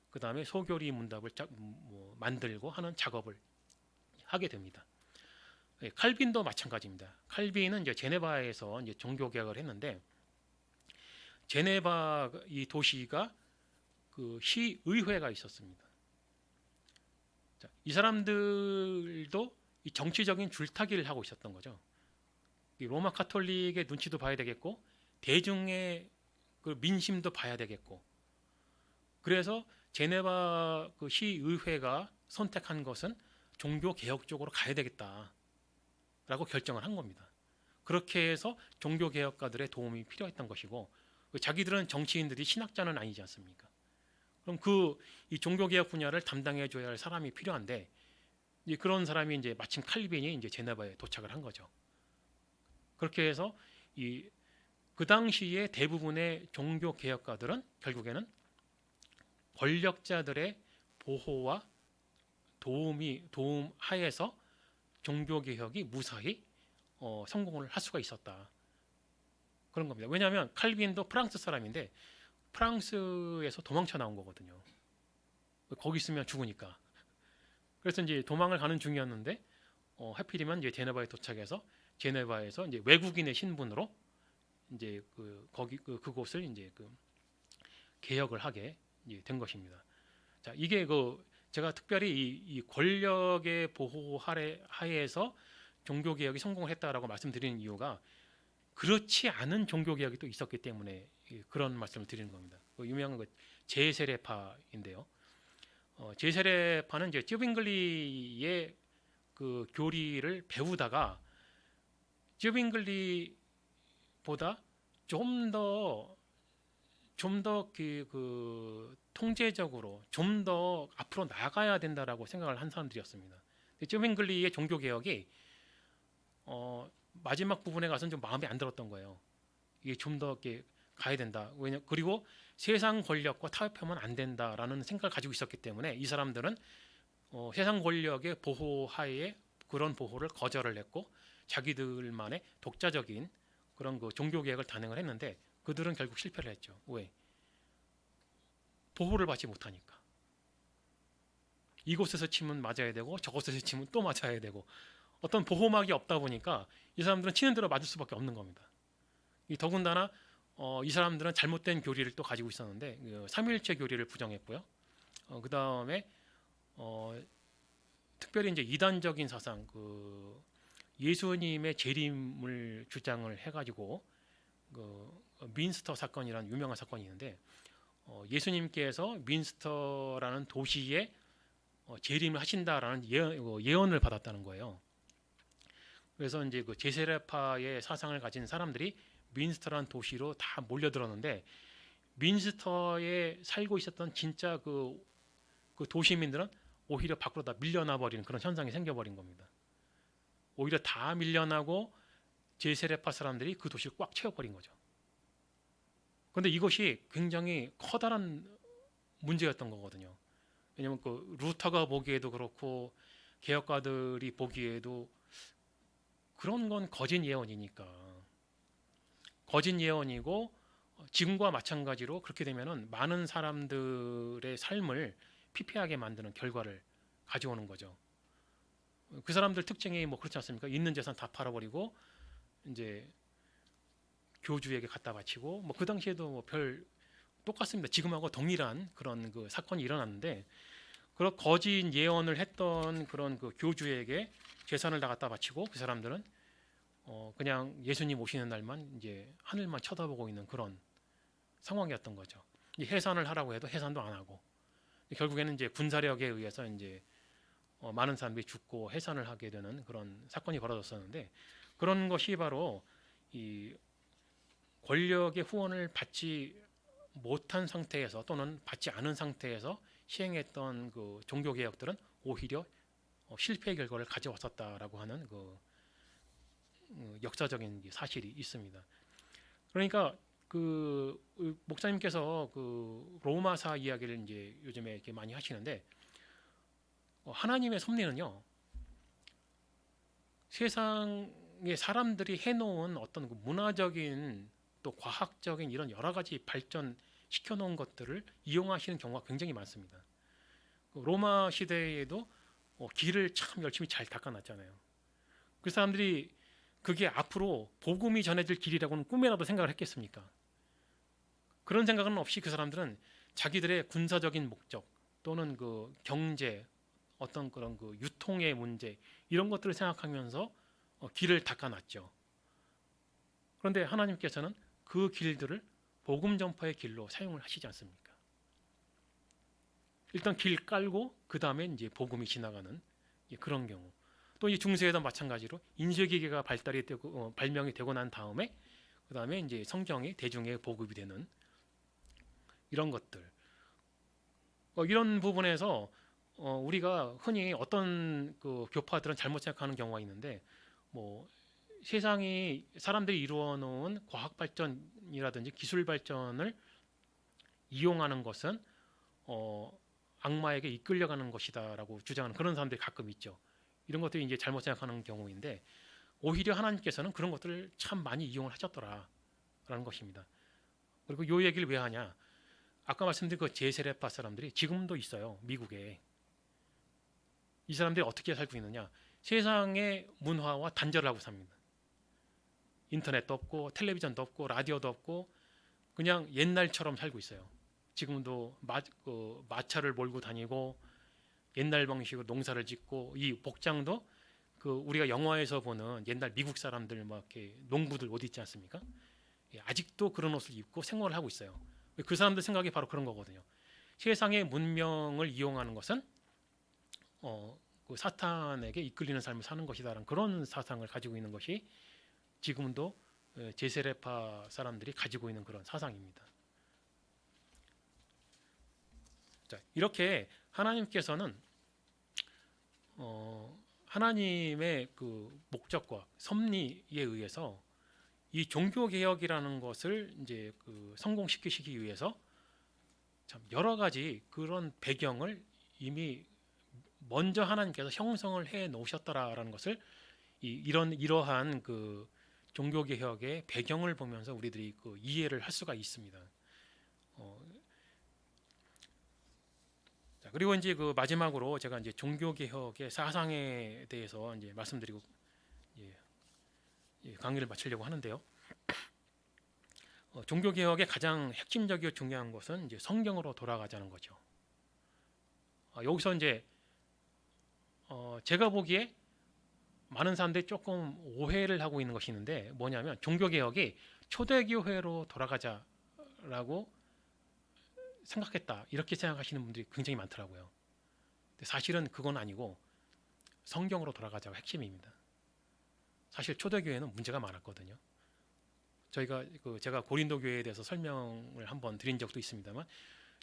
그 다음에 소교리 문답을 만들고 하는 작업을 하게 됩니다. 예, 칼빈도 마찬가지입니다. 칼빈은 이제 제네바에서 이제 종교 개혁을 했는데 제네바 이 도시가 그 시의회가 있었습니다. 자, 이 사람들도 이 정치적인 줄타기를 하고 있었던 거죠. 이 로마 카톨릭의 눈치도 봐야 되겠고 대중의 그 민심도 봐야 되겠고 그래서 제네바 그 시의회가 선택한 것은 종교 개혁 쪽으로 가야 되겠다라고 결정을 한 겁니다. 그렇게 해서 종교 개혁가들의 도움이 필요했던 것이고 자기들은 정치인들이 신학자는 아니지 않습니까? 그럼 이 종교 개혁 분야를 담당해 줘야 할 사람이 필요한데 그런 사람이 이제 마침 칼빈이 이제 제네바에 도착을 한 거죠. 그렇게 해서 그 당시에 대부분의 종교 개혁가들은 결국에는 권력자들의 보호와 도움 하에서 종교 개혁이 무사히 성공을 할 수가 있었다. 그런 겁니다. 왜냐하면 칼빈도 프랑스 사람인데 프랑스에서 도망쳐 나온 거거든요. 거기 있으면 죽으니까. 그래서 이제 도망을 가는 중이었는데 하필이면 이제 제네바에 도착해서 제네바에서 이제 외국인의 신분으로 이제 그곳을 이제 개혁을 하게 된 것입니다. 자, 이게 제가 특별히 이 권력의 보호 하에서 종교 개혁이 성공을 했다라고 말씀드리는 이유가 그렇지 않은 종교 개혁이 또 있었기 때문에 그런 말씀을 드리는 겁니다. 유명한 제세례파인데요. 제세례파는 이제 쯔빙글리의 그 교리를 배우다가 쯔빙글리보다 좀 더 통제적으로 좀 더 앞으로 나가야 된다라고 생각을 한 사람들이었습니다. 쯔빙글리의 종교 개혁이 마지막 부분에 가서는 좀 마음에 안 들었던 거예요. 이게 좀 더 가야 된다. 그리고 세상 권력과 타협하면 안 된다라는 생각을 가지고 있었기 때문에 이 사람들은 세상 권력의 보호하에 그런 보호를 거절을 했고 자기들만의 독자적인 그런 종교 개혁을 단행을 했는데 그들은 결국 실패를 했죠. 왜? 보호를 받지 못하니까. 이곳에서 치면 맞아야 되고 저곳에서 치면 또 맞아야 되고 어떤 보호막이 없다 보니까 이 사람들은 치는 대로 맞을 수밖에 없는 겁니다. 더군다나 이 사람들은 잘못된 교리를 또 가지고 있었는데 삼위일체 교리를 부정했고요. 그 다음에 특별히 이제 이단적인 사상, 예수님의 재림을 주장을 해가지고 민스터 사건이라는 유명한 사건이 있는데 예수님께서 민스터라는 도시에 재림을 하신다라는 예언을 받았다는 거예요. 그래서 이제 제세례파의 사상을 가진 사람들이 민스터라는 도시로 다 몰려들었는데 민스터에 살고 있었던 진짜 그 도시민들은 오히려 밖으로 다 밀려나 버리는 그런 현상이 생겨버린 겁니다. 오히려 다 밀려나고 제세례파 사람들이 그 도시를 꽉 채워버린 거죠. 그런데 이것이 굉장히 커다란 문제였던 거거든요. 왜냐하면 루터가 보기에도 그렇고 개혁가들이 보기에도 그런 건 거짓 예언이니까 거짓 예언이고 지금과 마찬가지로 그렇게 되면은 많은 사람들의 삶을 피폐하게 만드는 결과를 가져오는 거죠. 그 사람들 특징이 그렇지 않습니까? 있는 재산 다 팔아버리고 이제 교주에게 갖다 바치고 그 당시에도 별 똑같습니다. 지금하고 동일한 그런 사건이 일어났는데 그런 거짓 예언을 했던 그런 교주에게 재산을 다 갖다 바치고 그 사람들은 그냥 예수님 오시는 날만 이제 하늘만 쳐다보고 있는 그런 상황이었던 거죠. 해산을 하라고 해도 해산도 안 하고 결국에는 이제 군사력에 의해서 이제 많은 사람들이 죽고 해산을 하게 되는 그런 사건이 벌어졌었는데 그런 것이 바로 이 권력의 후원을 받지 못한 상태에서 또는 받지 않은 상태에서 시행했던 종교 개혁들은 오히려 실패의 결과를 가져왔었다라고 하는 역사적인 사실이 있습니다. 그러니까 목사님께서 로마사 이야기를 이제 요즘에 이렇게 많이 하시는데 하나님의 섭리는요 세상에 사람들이 해놓은 어떤 문화적인 또 과학적인 이런 여러 가지 발전 시켜놓은 것들을 이용하시는 경우가 굉장히 많습니다. 로마 시대에도 길을 참 열심히 잘 닦아놨잖아요. 그 사람들이 그게 앞으로 복음이 전해질 길이라고는 꿈에라도 생각을 했겠습니까? 그런 생각은 없이 그 사람들은 자기들의 군사적인 목적 또는 그 경제 어떤 그런 그 유통의 문제 이런 것들을 생각하면서 길을 닦아놨죠. 그런데 하나님께서는 그 길들을 복음 전파의 길로 사용을 하시지 않습니까? 일단 길 깔고 그 다음에 이제 복음이 지나가는 그런 경우. 또 이 중세에도 마찬가지로 인쇄기계가 발달이 되고 발명이 되고 난 다음에 그 다음에 이제 성경이 대중에 보급이 되는 이런 것들. 이런 부분에서 우리가 흔히 어떤 그 교파들은 잘못 생각하는 경우가 있는데 뭐 세상이 사람들이 이루어 놓은 과학 발전이라든지 기술 발전을 이용하는 것은 악마에게 이끌려가는 것이다라고 주장하는 그런 사람들이 가끔 있죠. 이런 것들이 이제 잘못 생각하는 경우인데 오히려 하나님께서는 그런 것들을 참 많이 이용을 하셨더라라는 것입니다. 그리고 요 얘기를 왜 하냐? 아까 말씀드린 그 제세례파 사람들이 지금도 있어요. 미국에. 이 사람들이 어떻게 살고 있느냐? 세상의 문화와 단절을 하고 삽니다. 인터넷도 없고 텔레비전도 없고 라디오도 없고 그냥 옛날처럼 살고 있어요. 지금도 마차를 몰고 다니고 옛날 방식으로 농사를 짓고 이 복장도 그 우리가 영화에서 보는 옛날 미국 사람들 막 이렇게 농부들 옷 입지 않습니까? 아직도 그런 옷을 입고 생활을 하고 있어요. 그 사람들 생각이 바로 그런 거거든요. 세상의 문명을 이용하는 것은 그 사탄에게 이끌리는 삶을 사는 것이다라는 그런 사상을 가지고 있는 것이 지금도 제세례파 사람들이 가지고 있는 그런 사상입니다. 자, 이렇게 하나님께서는 하나님의 그 목적과 섭리에 의해서 이 종교 개혁이라는 것을 이제 그 성공시키시기 위해서 참 여러 가지 그런 배경을 이미 먼저 하나님께서 형성을 해 놓으셨더라라는 것을 이러한 그 종교 개혁의 배경을 보면서 우리들이 그 이해를 할 수가 있습니다. 자, 그리고 이제 그 마지막으로 제가 이제 종교 개혁의 사상에 대해서 이제 말씀드리고 강의를 마치려고 하는데요. 종교 개혁의 가장 핵심적이고 중요한 것은 이제 성경으로 돌아가자는 거죠. 여기서 이제 제가 보기에 많은 사람들이 조금 오해를 하고 있는 것이 있는데 뭐냐면 종교 개혁이 초대교회로 돌아가자라고 생각했다 이렇게 생각하시는 분들이 굉장히 많더라고요. 근데 사실은 그건 아니고 성경으로 돌아가자가 핵심입니다. 사실 초대교회는 문제가 많았거든요. 제가 고린도 교회에 대해서 설명을 한번 드린 적도 있습니다만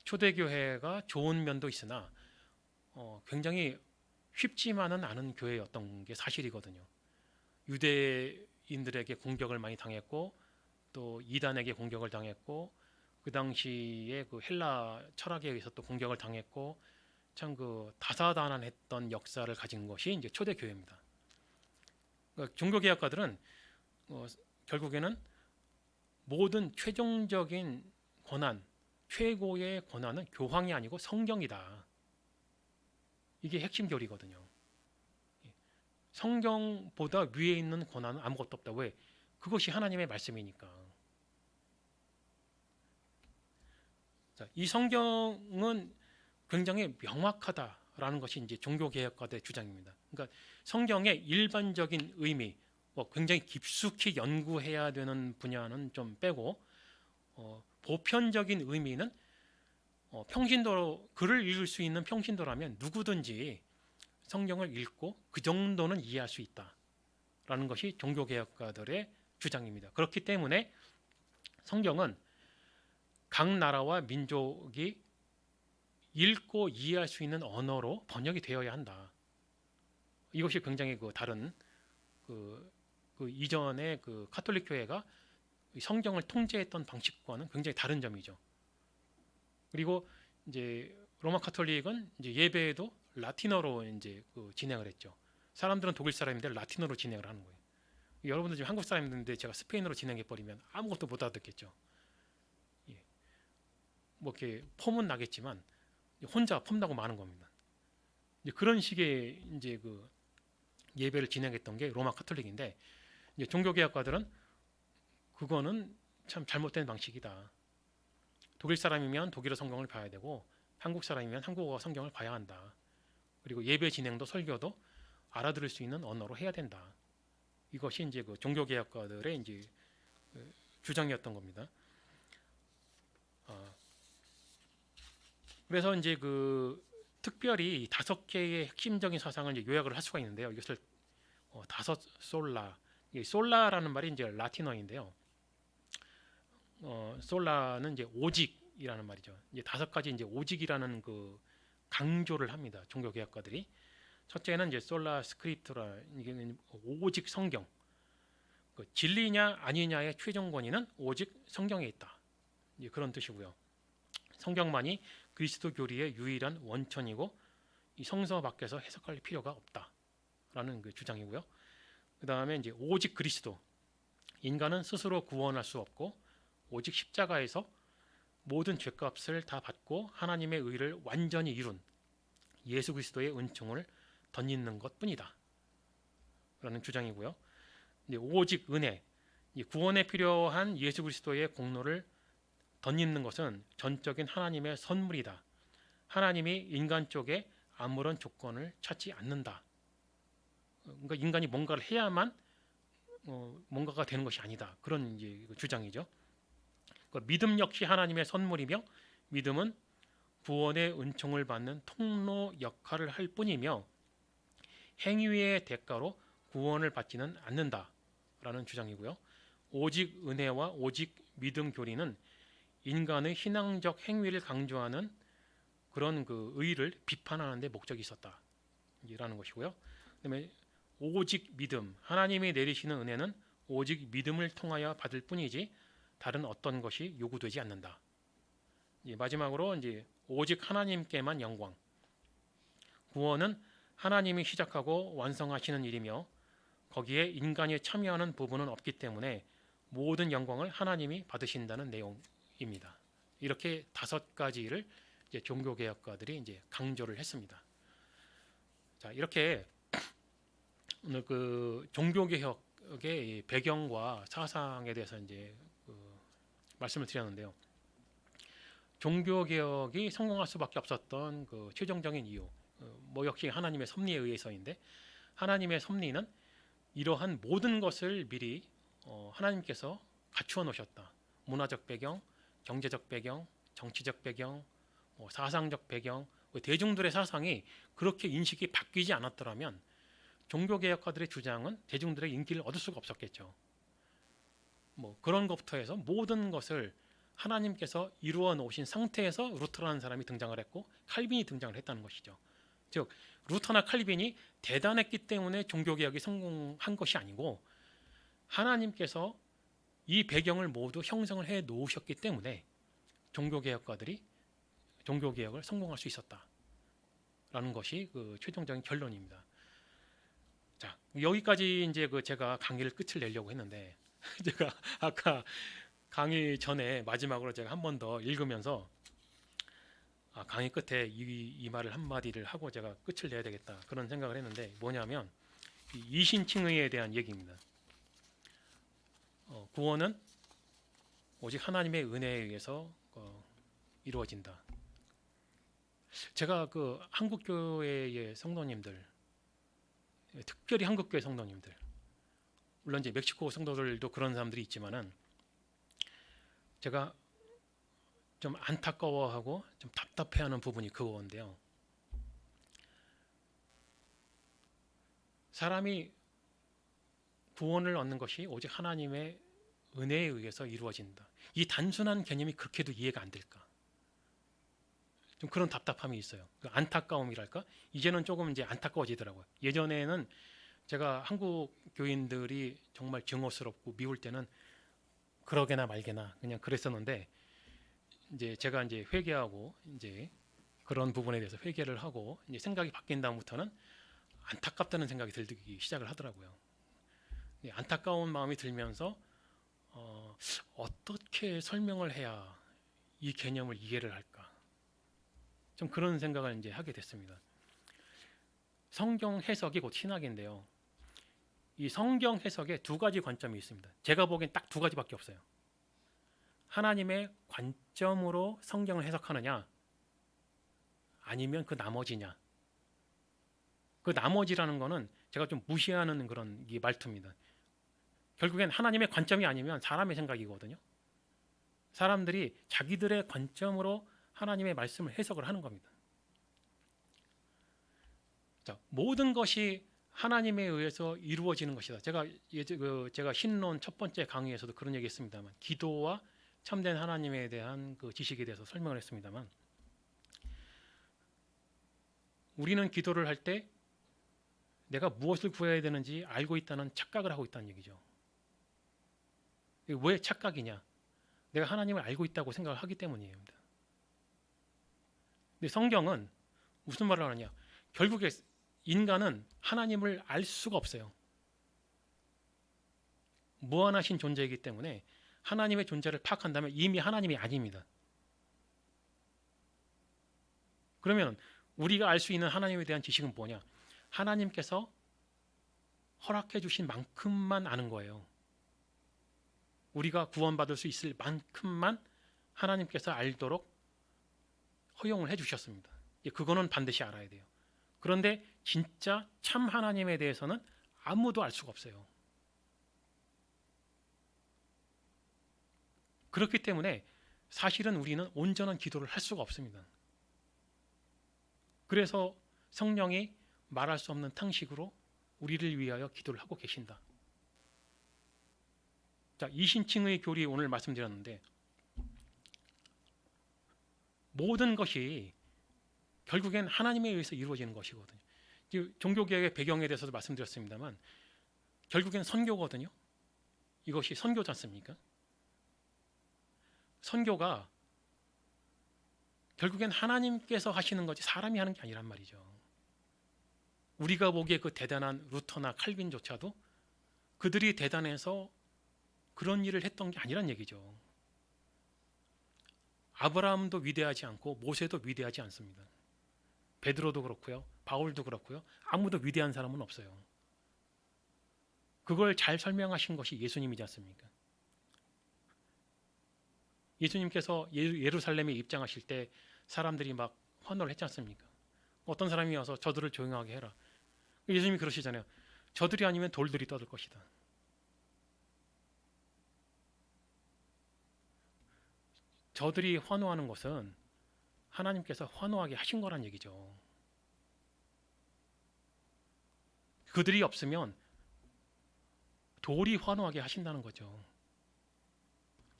초대교회가 좋은 면도 있으나 굉장히 쉽지만은 않은 교회였던 게 사실이거든요. 유대인들에게 공격을 많이 당했고 또 이단에게 공격을 당했고 그 당시에 그 헬라 철학에 의해서 또 공격을 당했고 참 그 다사다난했던 역사를 가진 것이 이제 초대교회입니다. 그러니까 종교개혁가들은 결국에는 모든 최종적인 권한, 최고의 권한은 교황이 아니고 성경이다. 이게 핵심 교리거든요. 성경보다 위에 있는 권한은 아무것도 없다. 왜? 그것이 하나님의 말씀이니까. 자, 이 성경은 굉장히 명확하다라는 것이 이제 종교개혁가들의 주장입니다. 그러니까 성경의 일반적인 의미, 굉장히 깊숙이 연구해야 되는 분야는 좀 빼고 보편적인 의미는 평신도로 글을 읽을 수 있는 평신도라면 누구든지 성경을 읽고 그 정도는 이해할 수 있다라는 것이 종교개혁가들의 주장입니다. 그렇기 때문에 성경은 각 나라와 민족이 읽고 이해할 수 있는 언어로 번역이 되어야 한다. 이것이 굉장히 다른 이전의 그 카톨릭 교회가 성경을 통제했던 방식과는 굉장히 다른 점이죠. 그리고 이제 로마 카톨릭은 이제 예배에도 라틴어로 이제 진행을 했죠. 사람들은 독일 사람인데 라틴어로 진행을 하는 거예요. 여러분들 지금 한국 사람인데 제가 스페인어로 진행해 버리면 아무것도 못 알아듣겠죠. 예. 뭐 이렇게 폼은 나겠지만 혼자 폼나고 마는 겁니다. 이제 그런 식의 이제 그 예배를 진행했던 게 로마 카톨릭인데, 이제 종교개혁가들은 그거는 참 잘못된 방식이다. 독일 사람이면 독일어 성경을 봐야 되고 한국 사람이면 한국어 성경을 봐야 한다. 그리고 예배 진행도 설교도 알아들을 수 있는 언어로 해야 된다. 이것이 이제 그 종교개혁가들의 이제 그 주장이었던 겁니다. 그래서 이제 그 특별히 5개의 핵심적인 사상을 이제 요약을 할 수가 있는데요. 이것을 다섯 솔라, 이 솔라라는 말이 이제 라틴어인데요. 솔라는 이제 오직이라는 말이죠. 이제 5가지 이제 오직이라는 그 강조를 합니다. 종교개혁가들이. 첫째는 이제 솔라 스크립투라, 이게 오직 성경. 그 진리냐 아니냐의 최종 권위는 오직 성경에 있다. 이제 그런 뜻이고요. 성경만이 그리스도 교리의 유일한 원천이고 이 성서 밖에서 해석할 필요가 없다라는 그 주장이고요. 그 다음에 이제 오직 그리스도. 인간은 스스로 구원할 수 없고 오직 십자가에서 모든 죄값을 다 받고 하나님의 의를 완전히 이룬 예수 그리스도의 은총을 덧입는 것뿐이다. 라는 주장이고요. 이제 오직 은혜, 구원에 필요한 예수 그리스도의 공로를 덧입는 것은 전적인 하나님의 선물이다. 하나님이 인간 쪽에 아무런 조건을 찾지 않는다. 그러니까 인간이 뭔가를 해야만 뭔가가 되는 것이 아니다. 그런 이제 주장이죠. 그러니까 믿음 역시 하나님의 선물이며 믿음은 구원의 은총을 받는 통로 역할을 할 뿐이며 행위의 대가로 구원을 받지는 않는다라는 주장이고요. 오직 은혜와 오직 믿음 교리는 인간의 신앙적 행위를 강조하는 그런 그 의를 비판하는 데 목적이 있었다라는 것이고요. 그다음에 오직 믿음, 하나님이 내리시는 은혜는 오직 믿음을 통하여 받을 뿐이지 다른 어떤 것이 요구되지 않는다. 마지막으로 이제 오직 하나님께만 영광. 구원은 하나님이 시작하고 완성하시는 일이며 거기에 인간이 참여하는 부분은 없기 때문에 모든 영광을 하나님이 받으신다는 내용입니다. 이렇게 5가지를 이제 종교개혁가들이 이제 강조를 했습니다. 자, 이렇게 오늘 그 종교개혁의 배경과 사상에 대해서 이제 말씀을 드렸는데요. 종교개혁이 성공할 수밖에 없었던 그 최종적인 이유, 뭐 역시 하나님의 섭리에 의해서인데, 하나님의 섭리는 이러한 모든 것을 미리 하나님께서 갖추어 놓으셨다. 문화적 배경, 경제적 배경, 정치적 배경, 사상적 배경, 대중들의 사상이 그렇게 인식이 바뀌지 않았더라면 종교개혁가들의 주장은 대중들의 인기를 얻을 수가 없었겠죠. 뭐 그런 것부터 해서 모든 것을 하나님께서 이루어 놓으신 상태에서 루터라는 사람이 등장을 했고 칼빈이 등장을 했다는 것이죠. 즉 루터나 칼빈이 대단했기 때문에 종교개혁이 성공한 것이 아니고 하나님께서 이 배경을 모두 형성을 해 놓으셨기 때문에 종교개혁가들이 종교개혁을 성공할 수 있었다라는 것이 그 최종적인 결론입니다. 자, 여기까지 이제 그 제가 강의를 끝을 내려고 했는데 제가 아까 강의 전에 마지막으로 제가 한 번 더 읽으면서 강의 끝에 이 말을 한마디를 하고 제가 끝을 내야 되겠다 그런 생각을 했는데, 뭐냐면 이신칭의에 대한 얘기입니다. 구원은 오직 하나님의 은혜에 의해서 이루어진다. 제가 그 한국교회의 성도님들, 특별히 한국교회 성도님들, 물론 이제 멕시코 성도들도 그런 사람들이 있지만은 제가 좀 안타까워하고 좀 답답해하는 부분이 그건데요. 사람이 구원을 얻는 것이 오직 하나님의 은혜에 의해서 이루어진다. 이 단순한 개념이 그렇게도 이해가 안 될까? 좀 그런 답답함이 있어요. 그 안타까움이랄까? 이제는 조금 이제 안타까워지더라고요. 예전에는 제가 한국 교인들이 정말 증오스럽고 미울 때는 그러게나 말게나 그냥 그랬었는데, 이제 제가 이제 회개하고 이제 그런 부분에 대해서 회개를 하고 이제 생각이 바뀐 다음부터는 안타깝다는 생각이 들기 시작을 하더라고요. 안타까운 마음이 들면서 어떻게 설명을 해야 이 개념을 이해를 할까? 좀 그런 생각을 이제 하게 됐습니다. 성경 해석이 곧 신학인데요. 이 성경 해석에 두 가지 관점이 있습니다. 제가 보기엔 딱 두 가지밖에 없어요. 하나님의 관점으로 성경을 해석하느냐, 아니면 그 나머지냐. 그 나머지라는 거는 제가 좀 무시하는 그런 이 말투입니다. 결국엔 하나님의 관점이 아니면 사람의 생각이거든요. 사람들이 자기들의 관점으로 하나님의 말씀을 해석을 하는 겁니다. 자, 모든 것이 하나님에 의해서 이루어지는 것이다. 제가 신론 첫 번째 강의에서도 그런 얘기했습니다만, 기도와 참된 하나님에 대한 그 지식에 대해서 설명을 했습니다만, 우리는 기도를 할 때 내가 무엇을 구해야 되는지 알고 있다는 착각을 하고 있다는 얘기죠. 왜 착각이냐? 내가 하나님을 알고 있다고 생각을 하기 때문이에요. 근데 성경은 무슨 말을 하느냐? 결국에 인간은 하나님을 알 수가 없어요. 무한하신 존재이기 때문에 하나님의 존재를 파악한다면 이미 하나님이 아닙니다. 그러면 우리가 알 수 있는 하나님에 대한 지식은 뭐냐? 하나님께서 허락해 주신 만큼만 아는 거예요. 우리가 구원받을 수 있을 만큼만 하나님께서 알도록 허용을 해 주셨습니다. 그거는 반드시 알아야 돼요. 그런데 진짜 참 하나님에 대해서는 아무도 알 수가 없어요. 그렇기 때문에 사실은 우리는 온전한 기도를 할 수가 없습니다. 그래서 성령이 말할 수 없는 탕식으로 우리를 위하여 기도를 하고 계신다. 자, 이신칭의 교리 오늘 말씀드렸는데, 모든 것이 결국엔 하나님에 의해서 이루어지는 것이거든요. 종교개혁의 배경에 대해서도 말씀드렸습니다만, 결국엔 선교거든요. 이것이 선교지 않습니까? 선교가 결국엔 하나님께서 하시는 거지 사람이 하는 게 아니란 말이죠. 우리가 보기에 그 대단한 루터나 칼빈조차도 그들이 대단해서 그런 일을 했던 게 아니란 얘기죠. 아브라함도 위대하지 않고 모세도 위대하지 않습니다. 베드로도 그렇고요. 바울도 그렇고요. 아무도 위대한 사람은 없어요. 그걸 잘 설명하신 것이 예수님이지 않습니까? 예수님께서 예루살렘에 입장하실 때 사람들이 막 환호를 했지 않습니까? 어떤 사람이 와서 저들을 조용하게 해라. 예수님이 그러시잖아요. 저들이 아니면 돌들이 떠들 것이다. 저들이 환호하는 것은 하나님께서 환호하게 하신 거란 얘기죠. 그들이 없으면 돌이 환호하게 하신다는 거죠.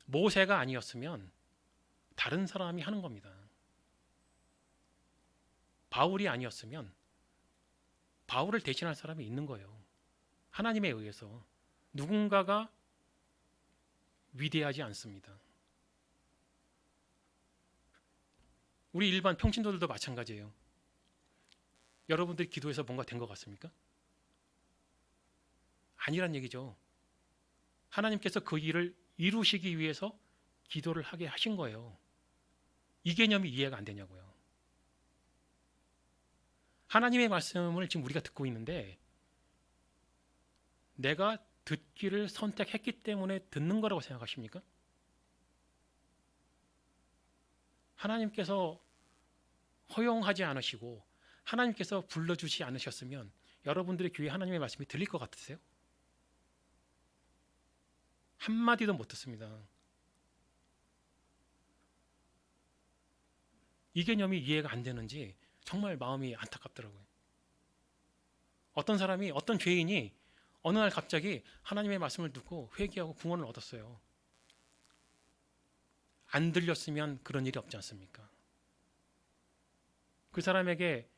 모세가 아니었으면 다른 사람이 하는 겁니다. 바울이 아니었으면 바울을 대신할 사람이 있는 거예요. 하나님에 의해서 누군가가 위대하지 않습니다. 우리 일반 평신도들도 마찬가지예요. 여러분들이 기도해서 뭔가 된 것 같습니까? 아니란 얘기죠. 하나님께서 그 일을 이루시기 위해서 기도를 하게 하신 거예요. 이 개념이 이해가 안 되냐고요. 하나님의 말씀을 지금 우리가 듣고 있는데 내가 듣기를 선택했기 때문에 듣는 거라고 생각하십니까? 하나님께서 허용하지 않으시고 하나님께서 불러주지 않으셨으면 여러분들의 귀에 하나님의 말씀이 들릴 것 같으세요? 한마디도 못 듣습니다. 이 개념이 이해가 안 되는지 정말 마음이 안타깝더라고요. 어떤 사람이, 어떤 죄인이 어느 날 갑자기 하나님의 말씀을 듣고 회개하고 구원을 얻었어요. 안 들렸으면 그런 일이 없지 않습니까? 그 사람에게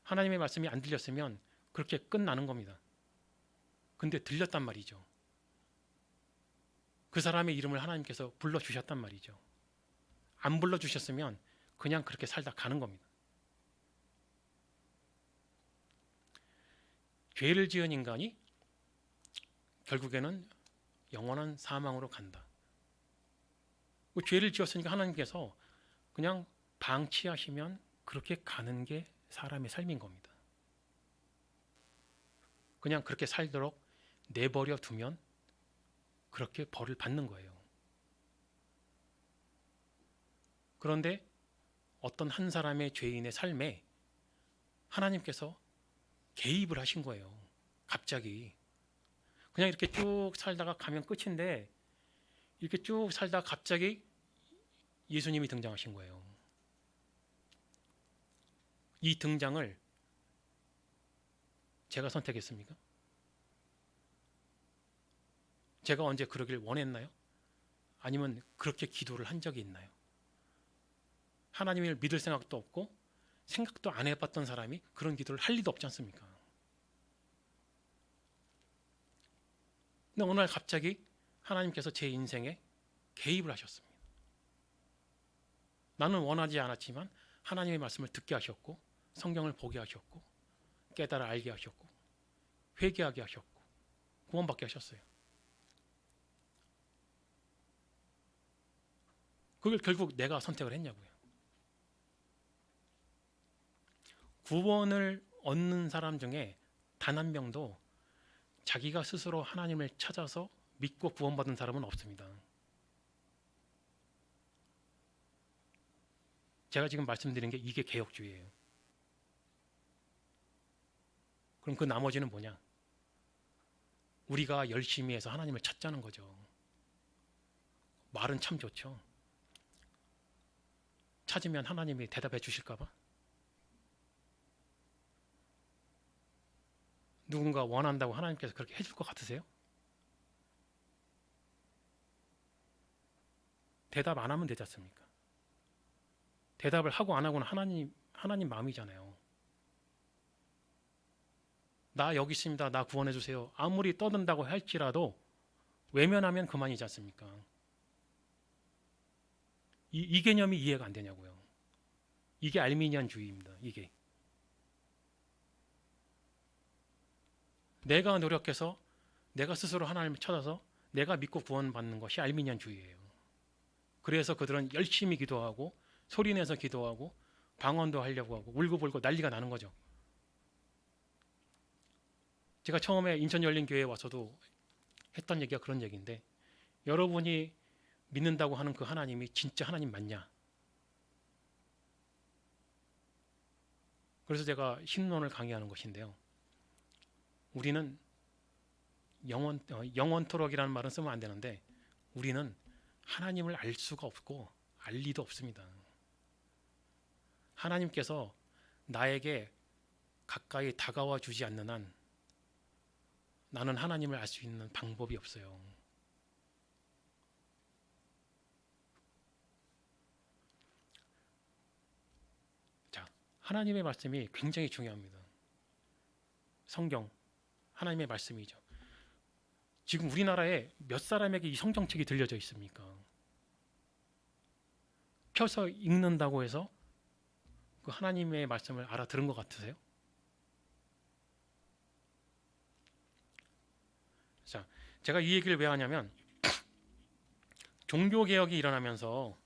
하나님의 말씀이 안 들렸으면 그렇게 끝나는 겁니다. 근데 들렸단 말이죠. 그 사람의 이름을 하나님께서 불러주셨단 말이죠. 안 불러주셨으면 그냥 그렇게 살다 가는 겁니다. 죄를 지은 인간이 결국에는 영원한 사망으로 간다. 그 죄를 지었으니까 하나님께서 그냥 방치하시면 그렇게 가는 게 사람의 삶인 겁니다. 그냥 그렇게 살도록 내버려 두면 그렇게 벌을 받는 거예요. 그런데 어떤 한 사람의 죄인의 삶에 하나님께서 개입을 하신 거예요. 갑자기. 그냥 이렇게 쭉 살다가 가면 끝인데 이렇게 쭉 살다가 갑자기 예수님이 등장하신 거예요. 이 등장을 제가 선택했습니까? 제가 언제 그러길 원했나요? 아니면 그렇게 기도를 한 적이 있나요? 하나님을 믿을 생각도 없고 생각도 안 해봤던 사람이 그런 기도를 할 리도 없지 않습니까? 근데 어느 날 갑자기 하나님께서 제 인생에 개입을 하셨습니다. 나는 원하지 않았지만 하나님의 말씀을 듣게 하셨고 성경을 보게 하셨고 깨달아 알게 하셨고 회개하게 하셨고 구원받게 하셨어요. 그걸 결국 내가 선택을 했냐고요. 구원을 얻는 사람 중에 단 한 명도 자기가 스스로 하나님을 찾아서 믿고 구원받은 사람은 없습니다. 제가 지금 말씀드린 게 이게 개혁주의예요. 그럼 그 나머지는 뭐냐? 우리가 열심히 해서 하나님을 찾자는 거죠. 말은 참 좋죠. 찾으면 하나님이 대답해 주실까 봐? 누군가 원한다고 하나님께서 그렇게 해줄 것 같으세요? 대답 안 하면 되지 않습니까? 대답을 하고 안 하고는 하나님 마음이잖아요. 나 여기 있습니다. 나 구원해 주세요. 아무리 떠든다고 할지라도 외면하면 그만이지 않습니까? 이 개념이 이해가 안 되냐고요. 이게 알미니안주의입니다. 이게. 내가 노력해서 내가 스스로 하나님을 찾아서 내가 믿고 구원받는 것이 알미니안주의예요. 그래서 그들은 열심히 기도하고 소리내서 기도하고 방언도 하려고 하고 울고불고 난리가 나는 거죠. 제가 처음에 인천 열린교회에 와서도 했던 얘기가 그런 얘기인데 여러분이 믿는다고 하는 그 하나님이 진짜 하나님 맞냐? 그래서 제가 신론을 강의하는 것인데요. 우리는 영원토록이라는 말은 쓰면 안 되는데 우리는 하나님을 알 수가 없고 알 리도 없습니다. 하나님께서 나에게 가까이 다가와 주지 않는 한 나는 하나님을 알 수 있는 방법이 없어요. 자, 하나님의 말씀이 굉장히 중요합니다. 성경, 하나님의 말씀이죠. 지금 우리나라에 몇 사람에게 이 성경책이 들려져 있습니까? 펴서 읽는다고 해서 그 하나님의 말씀을 알아들은 것 같으세요? 자, 제가 이 얘기를 왜 하냐면 종교개혁이 일어나면서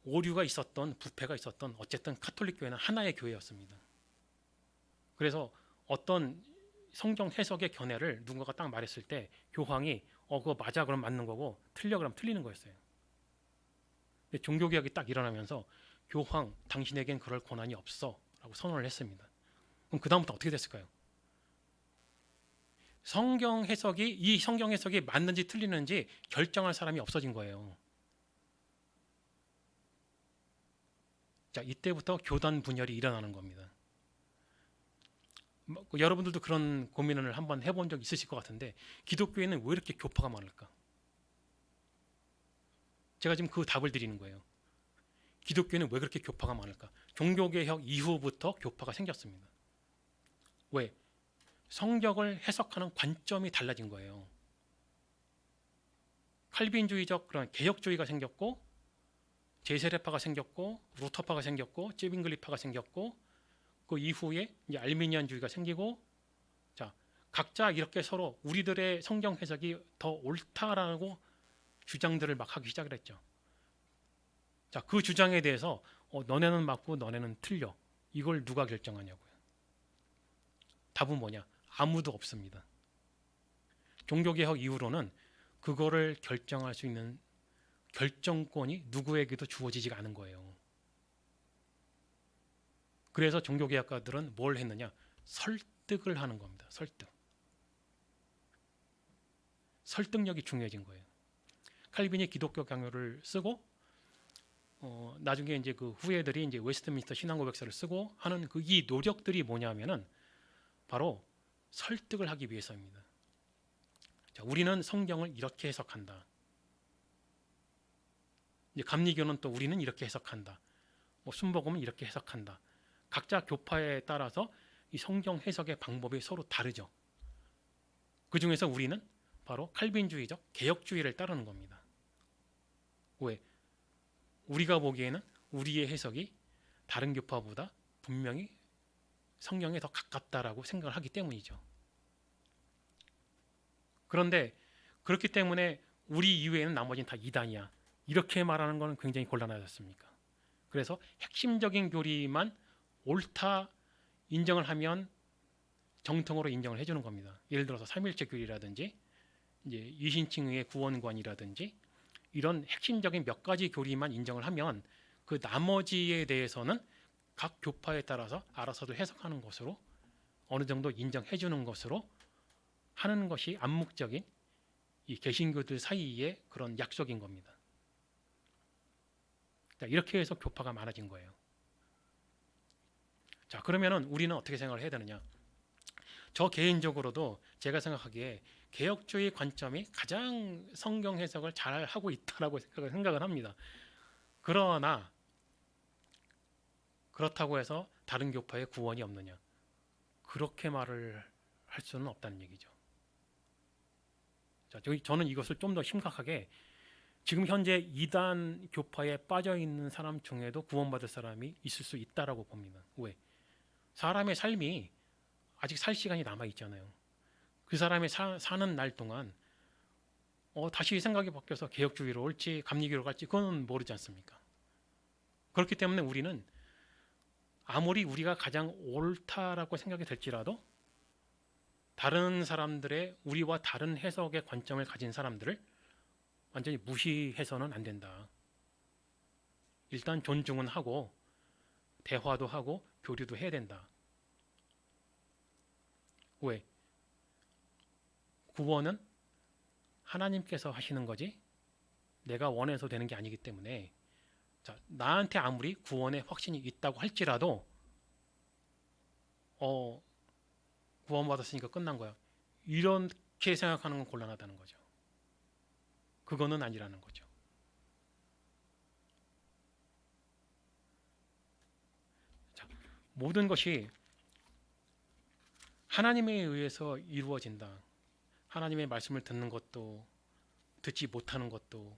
오류가 있었던 부패가 있었던 어쨌든 카톨릭 교회는 하나의 교회였습니다. 그래서 어떤 성경 해석의 견해를 누군가가 딱 말했을 때 교황이 그거 맞아 그럼 맞는 거고 틀려 그럼 틀리는 거였어요. 근데 종교개혁이 딱 일어나면서 교황 당신에겐 그럴 권한이 없어 라고 선언을 했습니다. 그럼 그 다음부터 어떻게 됐을까요? 이 성경 해석이 맞는지 틀리는지 결정할 사람이 없어진 거예요. 자, 이때부터 교단 분열이 일어나는 겁니다. 여러분들도 그런 고민을 한번 해본 적 있으실 것 같은데 기독교에는 왜 이렇게 교파가 많을까? 제가 지금 그 답을 드리는 거예요. 기독교에는 왜 그렇게 교파가 많을까? 종교개혁 이후부터 교파가 생겼습니다. 왜? 성경을 해석하는 관점이 달라진 거예요. 칼빈주의적 그런 개혁주의가 생겼고 제세례파가 생겼고 루터파가 생겼고 쯔빙글리파가 생겼고 그 이후에 이제 알미니안주의가 생기고 자 각자 이렇게 서로 우리들의 성경 해석이 더 옳다라고 주장들을 막 하기 시작을 했죠. 자, 그 주장에 대해서 너네는 맞고 너네는 틀려. 이걸 누가 결정하냐고요. 답은 뭐냐? 아무도 없습니다. 종교개혁 이후로는 그거를 결정할 수 있는 결정권이 누구에게도 주어지지가 않은 거예요. 그래서 종교개혁가들은 뭘 했느냐? 설득을 하는 겁니다. 설득력이 중요해진 거예요. 칼빈이 기독교 강요를 쓰고 나중에 이제 그 후예들이 이제 웨스트민스터 신앙고백서를 쓰고 하는 그 이 노력들이 뭐냐면은 바로 설득을 하기 위해서입니다. 자, 우리는 성경을 이렇게 해석한다. 이제 감리교는 또 우리는 이렇게 해석한다. 순복음은 이렇게 해석한다. 각자 교파에 따라서 이 성경 해석의 방법이 서로 다르죠. 그 중에서 우리는 바로 칼빈주의적 개혁주의를 따르는 겁니다. 왜? 우리가 보기에는 우리의 해석이 다른 교파보다 분명히 성경에 더 가깝다라고 생각을 하기 때문이죠. 그런데 그렇기 때문에 우리 이외에는 나머지는 다 이단이야. 이렇게 말하는 것은 굉장히 곤란하지 않습니까? 그래서 핵심적인 교리만 옳다 인정을 하면 정통으로 인정을 해주는 겁니다. 예를 들어서 삼일체 교리라든지 이제 이신칭의 구원관이라든지 이런 핵심적인 몇 가지 교리만 인정을 하면 그 나머지에 대해서는 각 교파에 따라서 알아서도 해석하는 것으로 어느 정도 인정해 주는 것으로 하는 것이 암묵적인 이 개신교들 사이의 그런 약속인 겁니다. 자, 이렇게 해서 교파가 많아진 거예요. 자, 그러면은 우리는 어떻게 생각을 해야 되느냐? 저 개인적으로도 제가 생각하기에 개혁주의 관점이 가장 성경 해석을 잘 하고 있다라고 생각을 합니다. 그러나 그렇다고 해서 다른 교파에 구원이 없느냐? 그렇게 말을 할 수는 없다는 얘기죠. 자, 저는 이것을 좀 더 심각하게 지금 현재 이단 교파에 빠져 있는 사람 중에도 구원받을 사람이 있을 수 있다라고 봅니다. 왜? 사람의 삶이 아직 살 시간이 남아 있잖아요. 그 사람이 사는 날 동안 다시 생각이 바뀌어서 개혁주의로 올지 감리교로 갈지 그건 모르지 않습니까? 그렇기 때문에 우리는 아무리 우리가 가장 옳다라고 생각이 될지라도 다른 사람들의 우리와 다른 해석의 관점을 가진 사람들을 완전히 무시해서는 안 된다. 일단 존중은 하고 대화도 하고 교류도 해야 된다. 왜? 구원은 하나님께서 하시는 거지 내가 원해서 되는 게 아니기 때문에 자, 나한테 아무리 구원의 확신이 있다고 할지라도 구원받았으니까 끝난 거야. 이렇게 생각하는 건 곤란하다는 거죠. 그거는 아니라는 거죠. 자, 모든 것이 하나님에 의해서 이루어진다. 하나님의 말씀을 듣는 것도 듣지 못하는 것도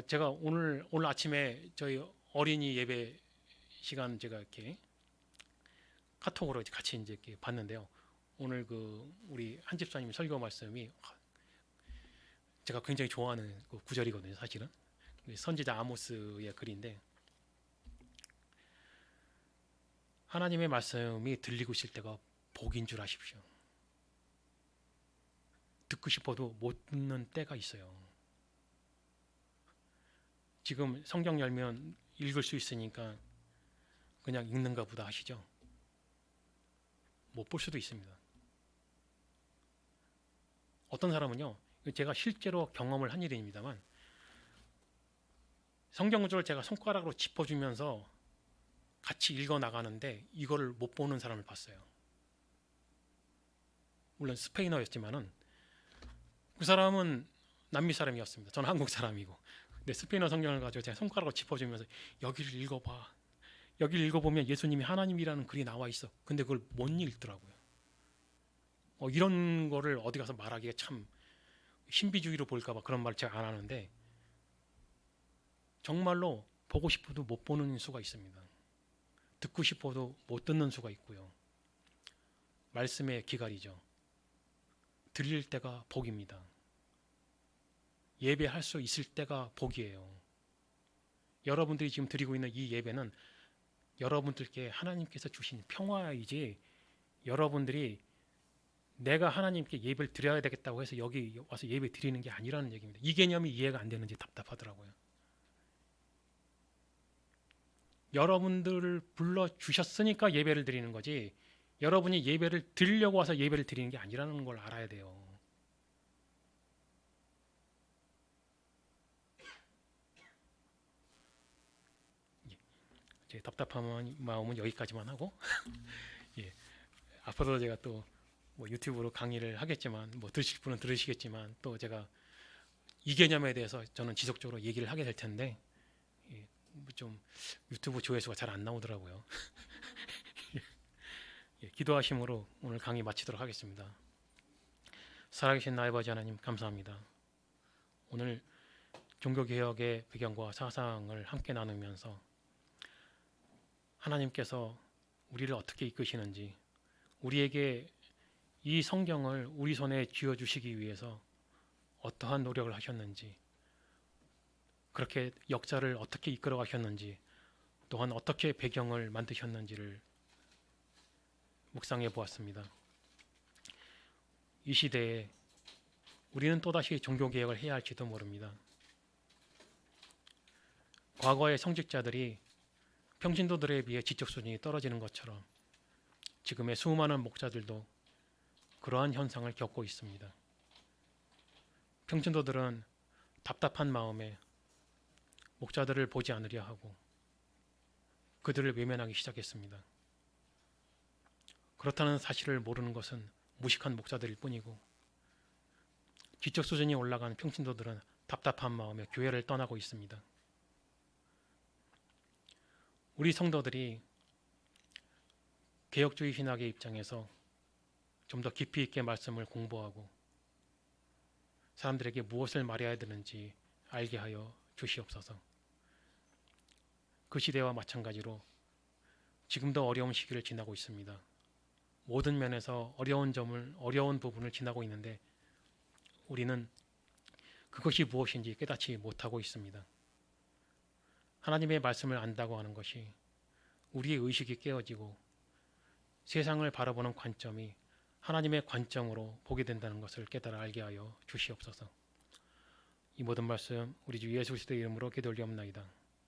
제가 오늘 아침에 저희 어린이 예배 시간 제가 이렇게 카톡으로 같이 이제 이렇게 봤는데요. 오늘 그 우리 한 집사님 설교 말씀이 제가 굉장히 좋아하는 그 구절이거든요. 사실은 선지자 아모스의 글인데 하나님의 말씀이 들리고 있을 때가 복인 줄 아십시오. 듣고 싶어도 못 듣는 때가 있어요. 지금 성경 열면 읽을 수 있으니까 그냥 읽는가 보다 하시죠. 못 볼 수도 있습니다. 어떤 사람은요, 제가 실제로 경험을 한 일입니다만 성경 구절을 제가 손가락으로 짚어주면서 같이 읽어 나가는데 이거를 못 보는 사람을 봤어요. 물론 스페인어였지만은 그 사람은 남미 사람이었습니다. 저는 한국 사람이고. 근데 스페인어 성경을 가지고 제가 손가락으로 짚어주면서 여기를 읽어봐. 여기를 읽어보면 예수님이 하나님이라는 글이 나와 있어. 근데 그걸 못 읽더라고요. 이런 거를 어디 가서 말하기가 참 신비주의로 볼까봐 그런 말 제가 안 하는데 정말로 보고 싶어도 못 보는 수가 있습니다. 듣고 싶어도 못 듣는 수가 있고요. 말씀의 기갈이죠. 들릴 때가 복입니다. 예배할 수 있을 때가 복이에요. 여러분들이 지금 드리고 있는 이 예배는 여러분들께 하나님께서 주신 평화이지 여러분들이 내가 하나님께 예배를 드려야 되겠다고 해서 여기 와서 예배 드리는 게 아니라는 얘기입니다. 이 개념이 이해가 안 되는지 답답하더라고요. 여러분들을 불러 주셨으니까 예배를 드리는 거지 여러분이 예배를 드리려고 와서 예배를 드리는 게 아니라는 걸 알아야 돼요. 제 답답한 마음은 여기까지만 하고 예, 앞으로도 제가 또 뭐 유튜브로 강의를 하겠지만 뭐 들으실 분은 들으시겠지만 또 제가 이 개념에 대해서 저는 지속적으로 얘기를 하게 될 텐데 예, 좀 유튜브 조회수가 잘 안 나오더라고요. 예, 기도하심으로 오늘 강의 마치도록 하겠습니다. 살아계신 나의 아버지 하나님 감사합니다. 오늘 종교개혁의 배경과 사상을 함께 나누면서 하나님께서 우리를 어떻게 이끄시는지 우리에게 이 성경을 우리 손에 쥐어주시기 위해서 어떠한 노력을 하셨는지 그렇게 역사를 어떻게 이끌어 가셨는지 또한 어떻게 배경을 만드셨는지를 묵상해 보았습니다. 이 시대에 우리는 또다시 종교개혁을 해야 할지도 모릅니다. 과거의 성직자들이 평신도들에 비해 지적 수준이 떨어지는 것처럼 지금의 수많은 목자들도 그러한 현상을 겪고 있습니다. 평신도들은 답답한 마음에 목자들을 보지 않으려 하고 그들을 외면하기 시작했습니다. 그렇다는 사실을 모르는 것은 무식한 목자들일 뿐이고 지적 수준이 올라간 평신도들은 답답한 마음에 교회를 떠나고 있습니다. 우리 성도들이 개혁주의 신학의 입장에서 좀 더 깊이 있게 말씀을 공부하고 사람들에게 무엇을 말해야 되는지 알게 하여 주시옵소서. 그 시대와 마찬가지로 지금도 어려운 시기를 지나고 있습니다. 모든 면에서 어려운 부분을 지나고 있는데 우리는 그것이 무엇인지 깨닫지 못하고 있습니다. 하나님의 말씀을 안다고 하는 것이 우리의 의식이 깨어지고 세상을 바라보는 관점이 하나님의 관점으로 보게 된다는 것을 깨달아 알게 하여 주시옵소서. 이 모든 말씀 우리 주 예수 그리스도의 이름으로 기도 올리옵나이다.